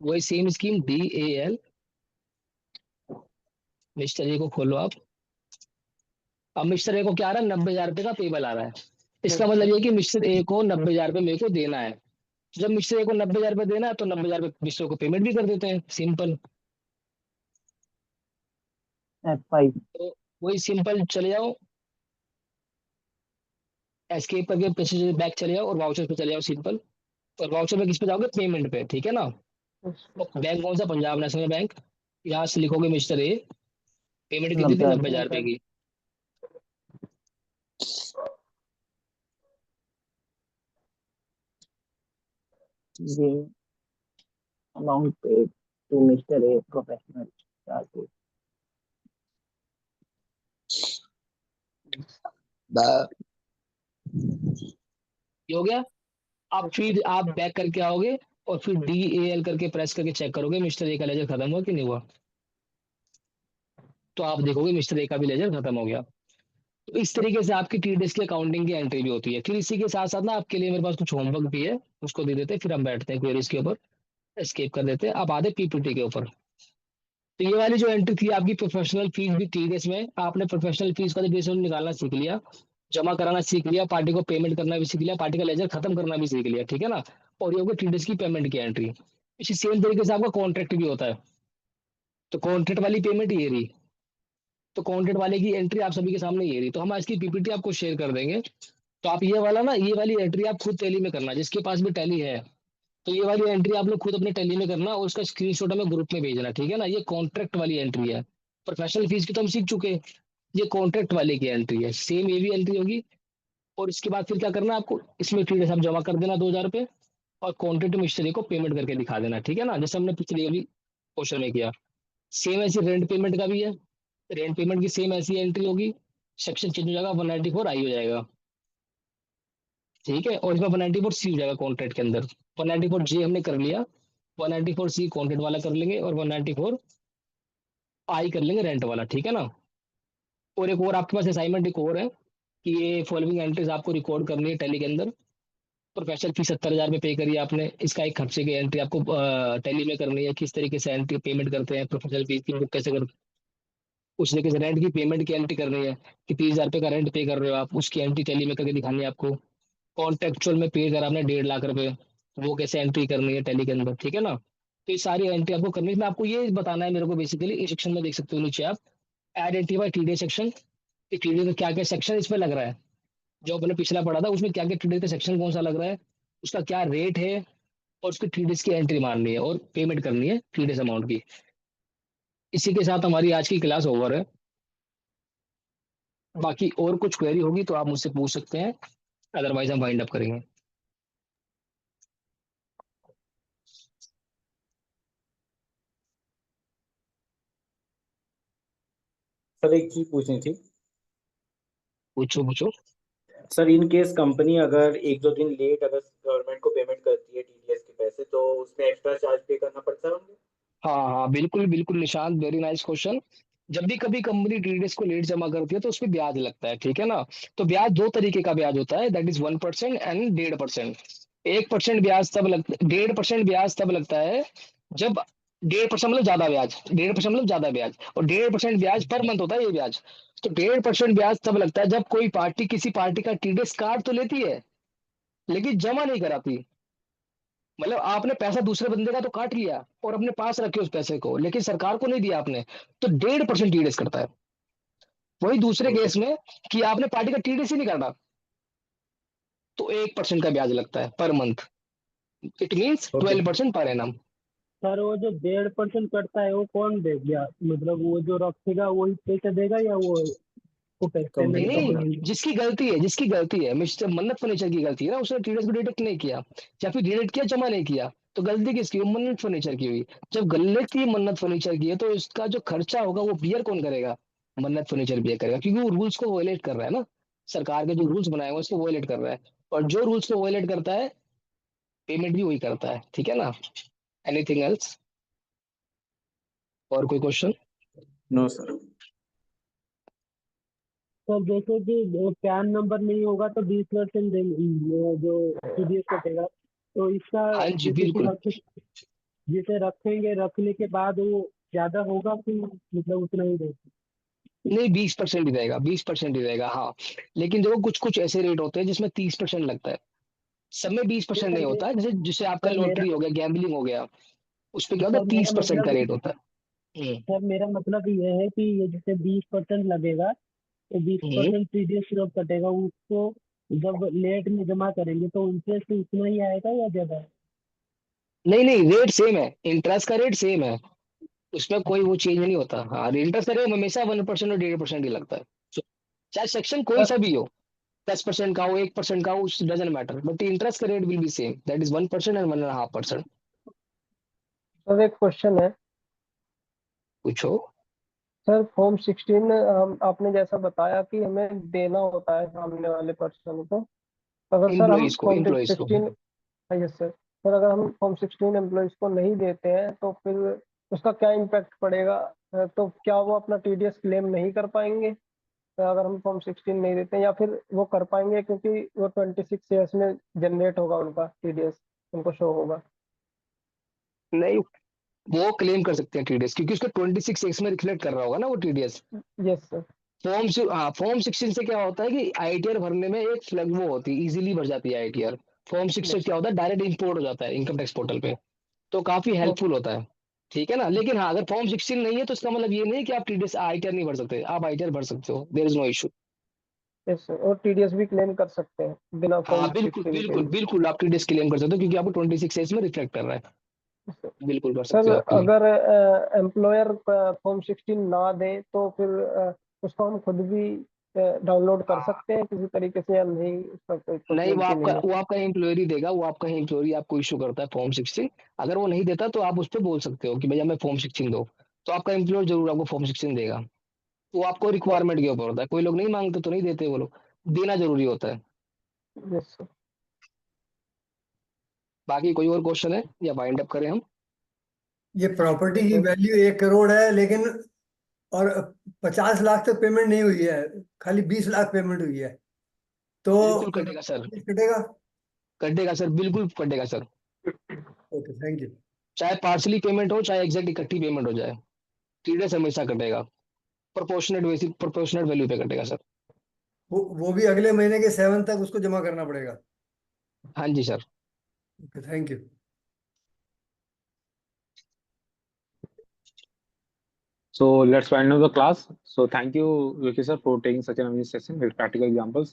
वही same scheme DAL, mister A को खोलो आप। अब मिस्टर ए को क्या आ रहा है, 90,000 रुपए का पेबल आ रहा है। इसका मतलब ये कि मिस्टर ए को 90,000 रुपए मेरे को देना है। जब मिस्टर ए को 90,000 रुपए देना है तो 90,000 रुपए मिस्टर को पेमेंट भी कर देते हैं, सिंपल। F5 तो वही सिंपल चले जाओ, एस्केप करके पैसे बैक चले जाओ और वाउचर पे चले जाओ सिंपल। और वाउचर में किस पे जाओगे, पेमेंट पे, ठीक है ना। बैंक कौन सा, पंजाब नेशनल बैंक। यहाँ से लिखोगे मिस्टर ए, पेमेंट कितनी थी, 90,000 रुपए की। ये amount paid to Mr. A professional charges। ये हो गया। अब फिर आप बैक करके आओगे और फिर DAL करके प्रेस करके चेक करोगे मिस्टर ए का लेजर खत्म हुआ कि नहीं हुआ। तो आप देखोगे मिस्टर ए का भी लेजर खत्म हो गया। तो इस तरीके से आपकी टीडीएस की अकाउंटिंग की एंट्री भी होती है। फिर इसी के साथ साथ ना आपके लिए मेरे पास कुछ होमवर्क भी है, उसको दे देते हैं, फिर हम बैठते हैं क्वेरीज के ऊपर, एस्केप कर देते हैं। अब आते PPT के ऊपर। तो ये वाली जो एंट्री थी आपकी प्रोफेशनल फीस भी टीडीएस में, आपने प्रोफेशनल फीस का डिसीजन निकालना सीख लिया, जमा कराना सीख लिया, पार्टी को पेमेंट करना भी सीख लिया, पार्टी का लेजर खत्म करना भी सीख लिया, ठीक है ना। और ये होगी टीडीएस की पेमेंट की एंट्री। इसी सेम तरीके से आपका कॉन्ट्रैक्ट भी होता है। तो कॉन्ट्रैक्ट वाली पेमेंट ये रही, तो कॉन्ट्रैक्ट वाले की एंट्री आप सभी के सामने ये रही। तो हम आज की PPT आपको शेयर कर देंगे। तो आप ये वाला ना, ये वाली एंट्री आप खुद टैली में करना, जिसके पास भी टैली है तो ये वाली एंट्री आप लोग खुद अपने टैली में करना और उसका स्क्रीनशॉट हमें ग्रुप में भेजना, ठीक है ना। ये कॉन्ट्रैक्ट वाली एंट्री है। प्रोफेशनल फीस की तो हम सीख चुके हैं, ये कॉन्ट्रैक्ट वाले की एंट्री है। सेम ये भी एंट्री होगी। और इसके बाद फिर क्या करना है आपको, इसमें टीडीएस आप जमा कर देना 2,000 रुपये और कॉन्ट्रैक्ट मिस्त्री को पेमेंट करके दिखा देना, ठीक है ना, जैसे हमने पिछले वाली क्वेश्चन में किया। सेम ऐसी रेंट पेमेंट का भी है, रेंट पेमेंट की सेम ऐसी एंट्री होगी। सेक्शन चेंज हो जाएगा, 194 I हो जाएगा, ठीक है। और इसमें 194C हो जाएगा कॉन्ट्रैक्ट के अंदर। 194J हमने कर लिया, 194C कॉन्ट्रैक्ट वाला कर लेंगे और 194I कर लेंगे रेंट वाला, ठीक है ना। और एक और आपके पास असाइनमेंट एक और है कि ये फॉलोइंग एंट्रीज आपको रिकॉर्ड करनी है टैली के अंदर। प्रोफेशनल फीस 70,000 रुपये पे करिए आपने, इसका एक खर्चे की एंट्री आपको टैली में करनी है, किस तरीके से एंट्री पेमेंट करते हैं, प्रोफेशनल फीस की बुक कैसे करते हैं। उस तरीके से रेंट की पेमेंट की एंट्री करनी है कि 30,000 रुपये का रेंट पे कर रहे हो आप, उसकी एंट्री टैली में करके दिखानी है आपको। कॉन्ट्रेक्चुअल में पे करा आपने 1.5 लाख रुपए, वो कैसे एंट्री करनी है टैली के अंदर, ठीक है ना। तो ये सारी एंट्री आपको करनी है। मैं आपको ये बताना है मेरे को बेसिकली, इस सेक्शन में देख सकते हो नीचे आप, आइडेंटिफाई टीडीएस सेक्शन, कि टीडीएस का क्या क्या सेक्शन इसमें लग रहा है। जो अपने पिछला पढ़ा था उसमें क्या क्या टीडीएस का सेक्शन कौन सा लग रहा है, उसका क्या रेट है, और उसकी टीडीएस की एंट्री मारनी है और पेमेंट करनी है टीडीएस अमाउंट की। इसी के साथ हमारी आज की क्लास ओवर है। बाकी और कुछ क्वेरी होगी तो आप मुझसे पूछ सकते हैं, अदरवाइज हम वाइंड अप करेंगे। सर एक चीज पूछनी थी। पूछो पूछो। सर इन केस कंपनी अगर 1-2 दिन लेट अगर गवर्नमेंट को पेमेंट करती है टीडीएस के पैसे, तो उसमें एक्स्ट्रा चार्ज पे करना पड़ता है उन्हें? हाँ हाँ बिल्कुल बिल्कुल निशांत, वेरी नाइस क्वेश्चन। जब भी कभी कंपनी टीडीएस को लेट जमा करती है तो उसमें ब्याज लगता है, ठीक है ना। तो ब्याज दो तरीके का ब्याज होता है, दैट इज 1% एंड 1.5%। 1% ब्याज तब लगता 1.5% ब्याज तब लगता है जब 1.5% मतलब ज्यादा ब्याज, 1.5% मतलब ज्यादा ब्याज, और 1.5% ब्याज पर मंथ होता है ये ब्याज। तो 1.5% ब्याज तब लगता है जब कोई पार्टी किसी पार्टी का टीडीएस काट तो लेती है लेकिन जमा नहीं कराती। मतलब आपने पैसा दूसरे बंदे का तो काट लिया और अपने पास रखे उस पैसे को, लेकिन सरकार को नहीं दिया आपने, तो 1.5% टीडीएस करता है। वही दूसरे केस में कि आपने पार्टी का टीडीएस ही नहीं काटा तो 1% का ब्याज लगता है per month. It means 12% per annum. Sir वो जो 1.5% कटता है वो कौन देगा, मतलब वो जो रखेगा वही पैसे देगा या वो उसको पैसे कंपनी नहीं का नहीं, जिसकी गलती है मिस्टर मन्नत फर्नीचर की गलती है ना, उसने टीडीएस को डिडक्ट नहीं किया, या फिर डिडक्ट किया जमा नहीं किया, तो गलती किसकी? वो मन्नत फर्नीचर की हुई। जब गलती मन्नत फर्नीचर की है तो इसका जो खर्चा होगा वो बियर कौन करेगा? मन्नत फर्नीचर बियर करेगा, क्योंकि वो रूल्स को वायलेट कर रहा है ना, सरकार के जो रूल्स बनाए हुए हैं उसको वायलेट कर रहा है, और जो रूल्स को वायलेट करता है पेमेंट भी वही करता है, ठीक है ना? Anything else? और कोई क्वेश्चन? No sir. तो जैसे कि पैन नंबर नहीं होगा तो 20% जो टीडीएस कटेगा, तो इसका हाँ जी जैसे कि बिल्कुल। जिसे रखेंगे, रखने के बाद वो ज्यादा होगा कि मतलब उतना ही रहेगा? नहीं, 20% ही रहेगा, 20% ही रहेगा, हाँ। लेकिन देखो कुछ कुछ ऐसे रेट होते हैं जिसमें 30% लगता है, सब में 20% नहीं होता है। जैसे जैसे आपका सर मेरा लॉटरी हो गया, गैम्बलिंग हो गया, उस पे क्या होता सर है, मेरा 30% का मतलब रेट होता है। सर मेरा मतलब ये है कि ये जैसे 20% लगेगा, तो बीस हम्म। परसेंट टीडीएस जब कटेगा उसको जब लेट में जमा करेंगे तो इंटरेस्ट उतना ही आएगा या ज्यादा? नहीं नहीं, रेट सेम है, इंटरेस्ट का रेट सेम है, उसमें कोई वो चेंज नहीं होता। हाँ, इंटरेस्ट का रेट हमेशा 1% और 1.5% ही लगता है। So, चाहे सेक्शन कोई सा भी हो, 10% का हो, 1% का हो, डजेंट मैटर, बट इंटरेस्ट का rate will be same, that is 1% and 1.5%। Sir एक क्वेश्चन है पूछो। सर। फॉर्म 16 आपने जैसा बताया कि हमें देना होता है सामने वाले पर्सन को, अगर सर हम फॉर्म एम्प्लॉइज को। 16, यस सर, सर अगर हम फॉर्म 16 एम्प्लॉयज को नहीं देते हैं तो फिर उसका क्या इम्पैक्ट पड़ेगा? तो क्या वो अपना टीडीएस क्लेम नहीं कर पाएंगे अगर हम फॉर्म 16 नहीं देते हैं, या फिर वो कर पाएंगे क्योंकि वो 26 ईयर्स में जनरेट होगा उनका टीडीएस, उनको शो होगा? नहीं, वो क्लेम कर सकते हैं टीडीएस, क्योंकि उसका 26 एक्स में रिफ्लेक्ट कर रहा होगा ना वो टीडीएस। Yes sir. फॉर्म 16 से क्या होता है कि आईटीआर भरने में एक फ्लैग वो होती है, इजीली भर जाती है आईटीआर। फॉर्म 6 से यस क्या होता है, डायरेक्ट इंपोर्ट हो जाता है इनकम टैक्स पोर्टल पे, तो काफी हेल्पफुल होता है, ठीक है ना? लेकिन हाँ, अगर फॉर्म 16 नहीं है तो इसका मतलब ये नहीं है कि आप टीडीएस आईटीआर नहीं भर सकते, आप आईटीआर भर सकते हो, there is no issue. Yes sir, और टीडीएस भी क्लेम कर सकते हैं बिना हाँ फॉर्म बिल्कुल 16 के? बिल्कुल बिल्कुल, आप टीडीएस क्लेम कर सकते हो, क्योंकि आपको 26 एज में रिफ्लेक्ट कर रहा है, बिल्कुल कर सर सकते हो आप क्लेम। अगर एम्प्लॉयर फॉर्म 16 ना दे तो फिर उसको हम खुद भी डाउनलोड कर सकते हैं किसी तरीके से, या नहीं उसका कोई नहीं, पॉसिबिलिटी नहीं है? वो आपका एम्प्लॉयर ही देगा, वो आपका एम्प्लॉयर आपको इशू करता है फॉर्म 16। अगर वो नहीं देता तो आप उस पर बोल सकते हो कि भैया मैं फॉर्म 16 दो, तो आपका एम्प्लॉयर जरूर आपको फॉर्म 16 देगा। वो आपको रिक्वायरमेंट के ऊपर होता है, कोई लोग नहीं मांगते तो नहीं देते, वो लोग देना जरूरी होता है। Yes sir. बाकी कोई और क्वेश्चन है या वाइंड अप करें हम? ये प्रॉपर्टी की वैल्यू 1 करोड़ है, लेकिन और 50 लाख तक पेमेंट नहीं हुई है, खाली 20 लाख पेमेंट हुई है, तो बिल्कुल कटेगा सर, कटेगा? कटेगा सर, बिल्कुल कटेगा सर, ओके, थैंक यू। चाहे पार्सली पेमेंट हो चाहे एग्जैक्ट इकट्ठी पेमेंट हो जाए, टीडीएस हमेशा कटेगा, प्रोपोर्शनेट वैल्यू पे कटेगा सर। वो भी अगले महीने के 7 तक उसको जमा करना पड़ेगा? हाँ जी sir. Okay, thank you. So let's wind up the class. So thank you, Vicky sir, for taking such an amazing session with practical examples.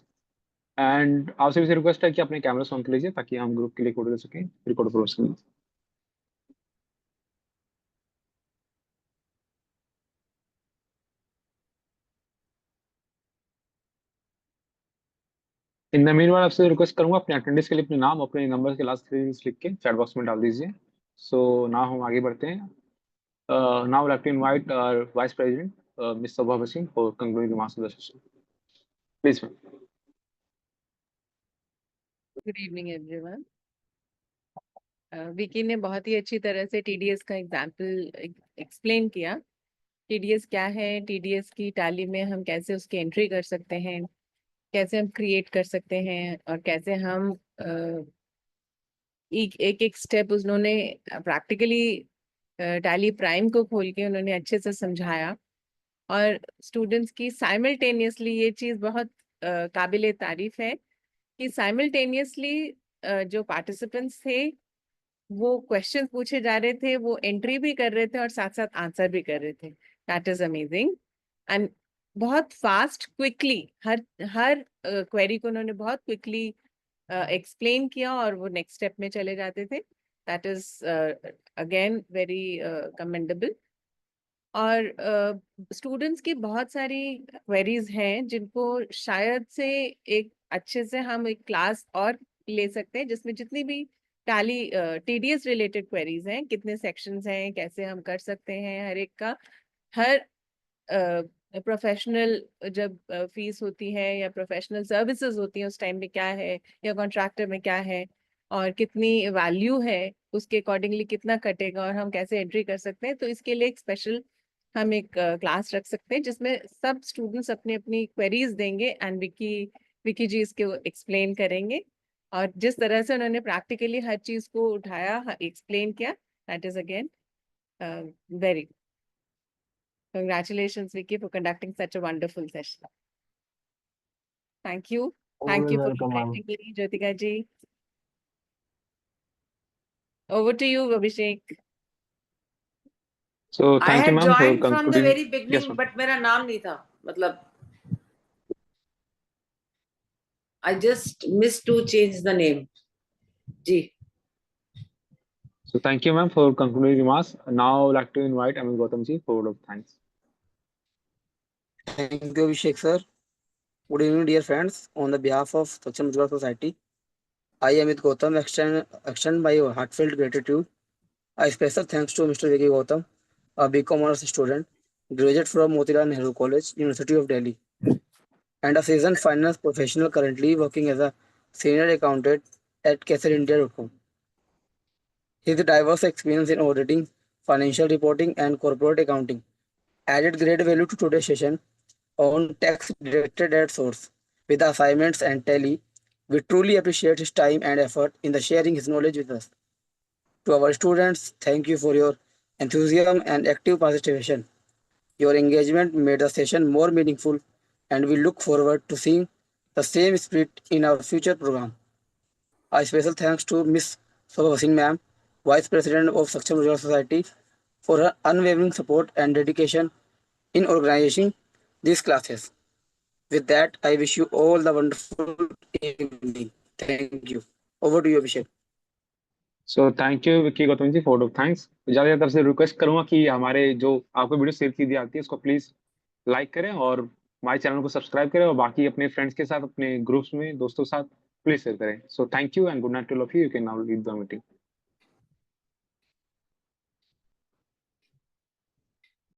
And आपसे भी रिक्वेस्ट है कि अपने कैमरा ऑन कर लीजिए ताकि हम ग्रुप के लिए कोड दे सकें, रिकॉर्ड प्रोवाइड सकें। इन द मीनवाइल आपसे रिक्वेस्ट करूंगा अपने अटेंडेंस के लिए अपने नाम अपने नंबर के लास्ट 3 डिजिट्स लिख के चैट बॉक्स में डाल दीजिए। सो नाउ हम आगे बढ़ते हैं। Now let me invite vice president miss Shobha बसिंह for concluding remarks of the session, please. Good evening everyone. Vicky ने बहुत ही अच्छी तरह से टीडीएस का एग्जाम्पल एक्सप्लेन किया। टीडीएस क्या है, टीडीएस की टैली में हम कैसे उसकी एंट्री कर सकते हैं, कैसे हम क्रिएट कर सकते हैं, और कैसे हम एक एक स्टेप उन्होंने प्रैक्टिकली टैली प्राइम को खोल के उन्होंने अच्छे से समझाया। और स्टूडेंट्स की साइमल्टेनियसली ये चीज़ बहुत काबिले तारीफ है कि साइमल्टेनियसली जो पार्टिसिपेंट्स थे वो क्वेश्चन पूछे जा रहे थे, वो एंट्री भी कर रहे थे और साथ साथ आंसर भी कर रहे थे। That is amazing. एंड बहुत फास्ट क्विकली हर हर क्वेरी को उन्होंने बहुत क्विकली एक्सप्लेन किया और वो नेक्स्ट स्टेप में चले जाते थे। That is again very commendable. और स्टूडेंट्स की बहुत सारी क्वेरीज हैं जिनको शायद से एक अच्छे से हम एक क्लास और ले सकते हैं, जिसमें जितनी भी टैली टीडीएस रिलेटेड क्वेरीज हैं, कितने सेक्शंस हैं, कैसे हम कर सकते हैं, हर एक का हर प्रोफेशनल जब फीस होती है या प्रोफेशनल सर्विसेज होती हैं उस टाइम में क्या है, या कॉन्ट्रैक्टर में क्या है और कितनी वैल्यू है, उसके अकॉर्डिंगली कितना कटेगा और हम कैसे एंट्री कर सकते हैं। तो इसके लिए एक स्पेशल हम एक क्लास रख सकते हैं जिसमें सब स्टूडेंट्स अपनी अपनी क्वेरीज देंगे एंड विकी जी इसको एक्सप्लेन करेंगे। और जिस तरह से उन्होंने प्रैक्टिकली हर चीज को उठाया, एक्सप्लेन किया, that is again very congratulations Vicky for conducting such a wonderful session. Thank you for welcome, ma'am. attending me, Jyotika ji. Over to you, Abhishek. So I thank you, had ma'am, for joined from the concluding. very beginning, Yes, ma'am. but मेरा नाम नहीं था, मतलब I just missed to change the name. Ji. So thank you, ma'am, for concluding remarks. Now I would like to invite Amit Gautam ji for a word of thanks. Thank you, Abhishek sir. Good evening, dear friends. On the behalf of Saksham Rojgar Society, I, Amit Gautam, extend my heartfelt gratitude. A special thanks to Mr. Vicky Gautam, a BCom Honors student, graduate from Motilal Nehru College, University of Delhi, and a seasoned finance professional currently working as a senior accountant at CaserIndia.com. His diverse experience in auditing, financial reporting, and corporate accounting added great value to today's session on tax directed at source. With the assignments and tally, we truly appreciate his time and effort in the sharing his knowledge with us. To our students, thank you for your enthusiasm and active participation. Your engagement made the session more meaningful, and we look forward to seeing the same spirit in our future program. A special thanks to Ms. Sobha Singh Ma'am, Vice President of Saksham Rojgar Society, for her unwavering support and dedication in organizing these classes. With that, I wish you all the wonderful evening. Thank you. Over to you, Abhishek. So thank you, Vicky Gautam ji, for word of thanks. ज़्यादा तरफ से request करूंगा कि हमारे जो आपको video share की जाती है उसको प्लीज लाइक करें और हमारे चैनल को सब्सक्राइब करें और बाकी अपने फ्रेंड्स के साथ, अपने ग्रुप्स में, दोस्तों के साथ प्लीज शेयर करें. So thank you and good night to all of you. You can now leave the meeting.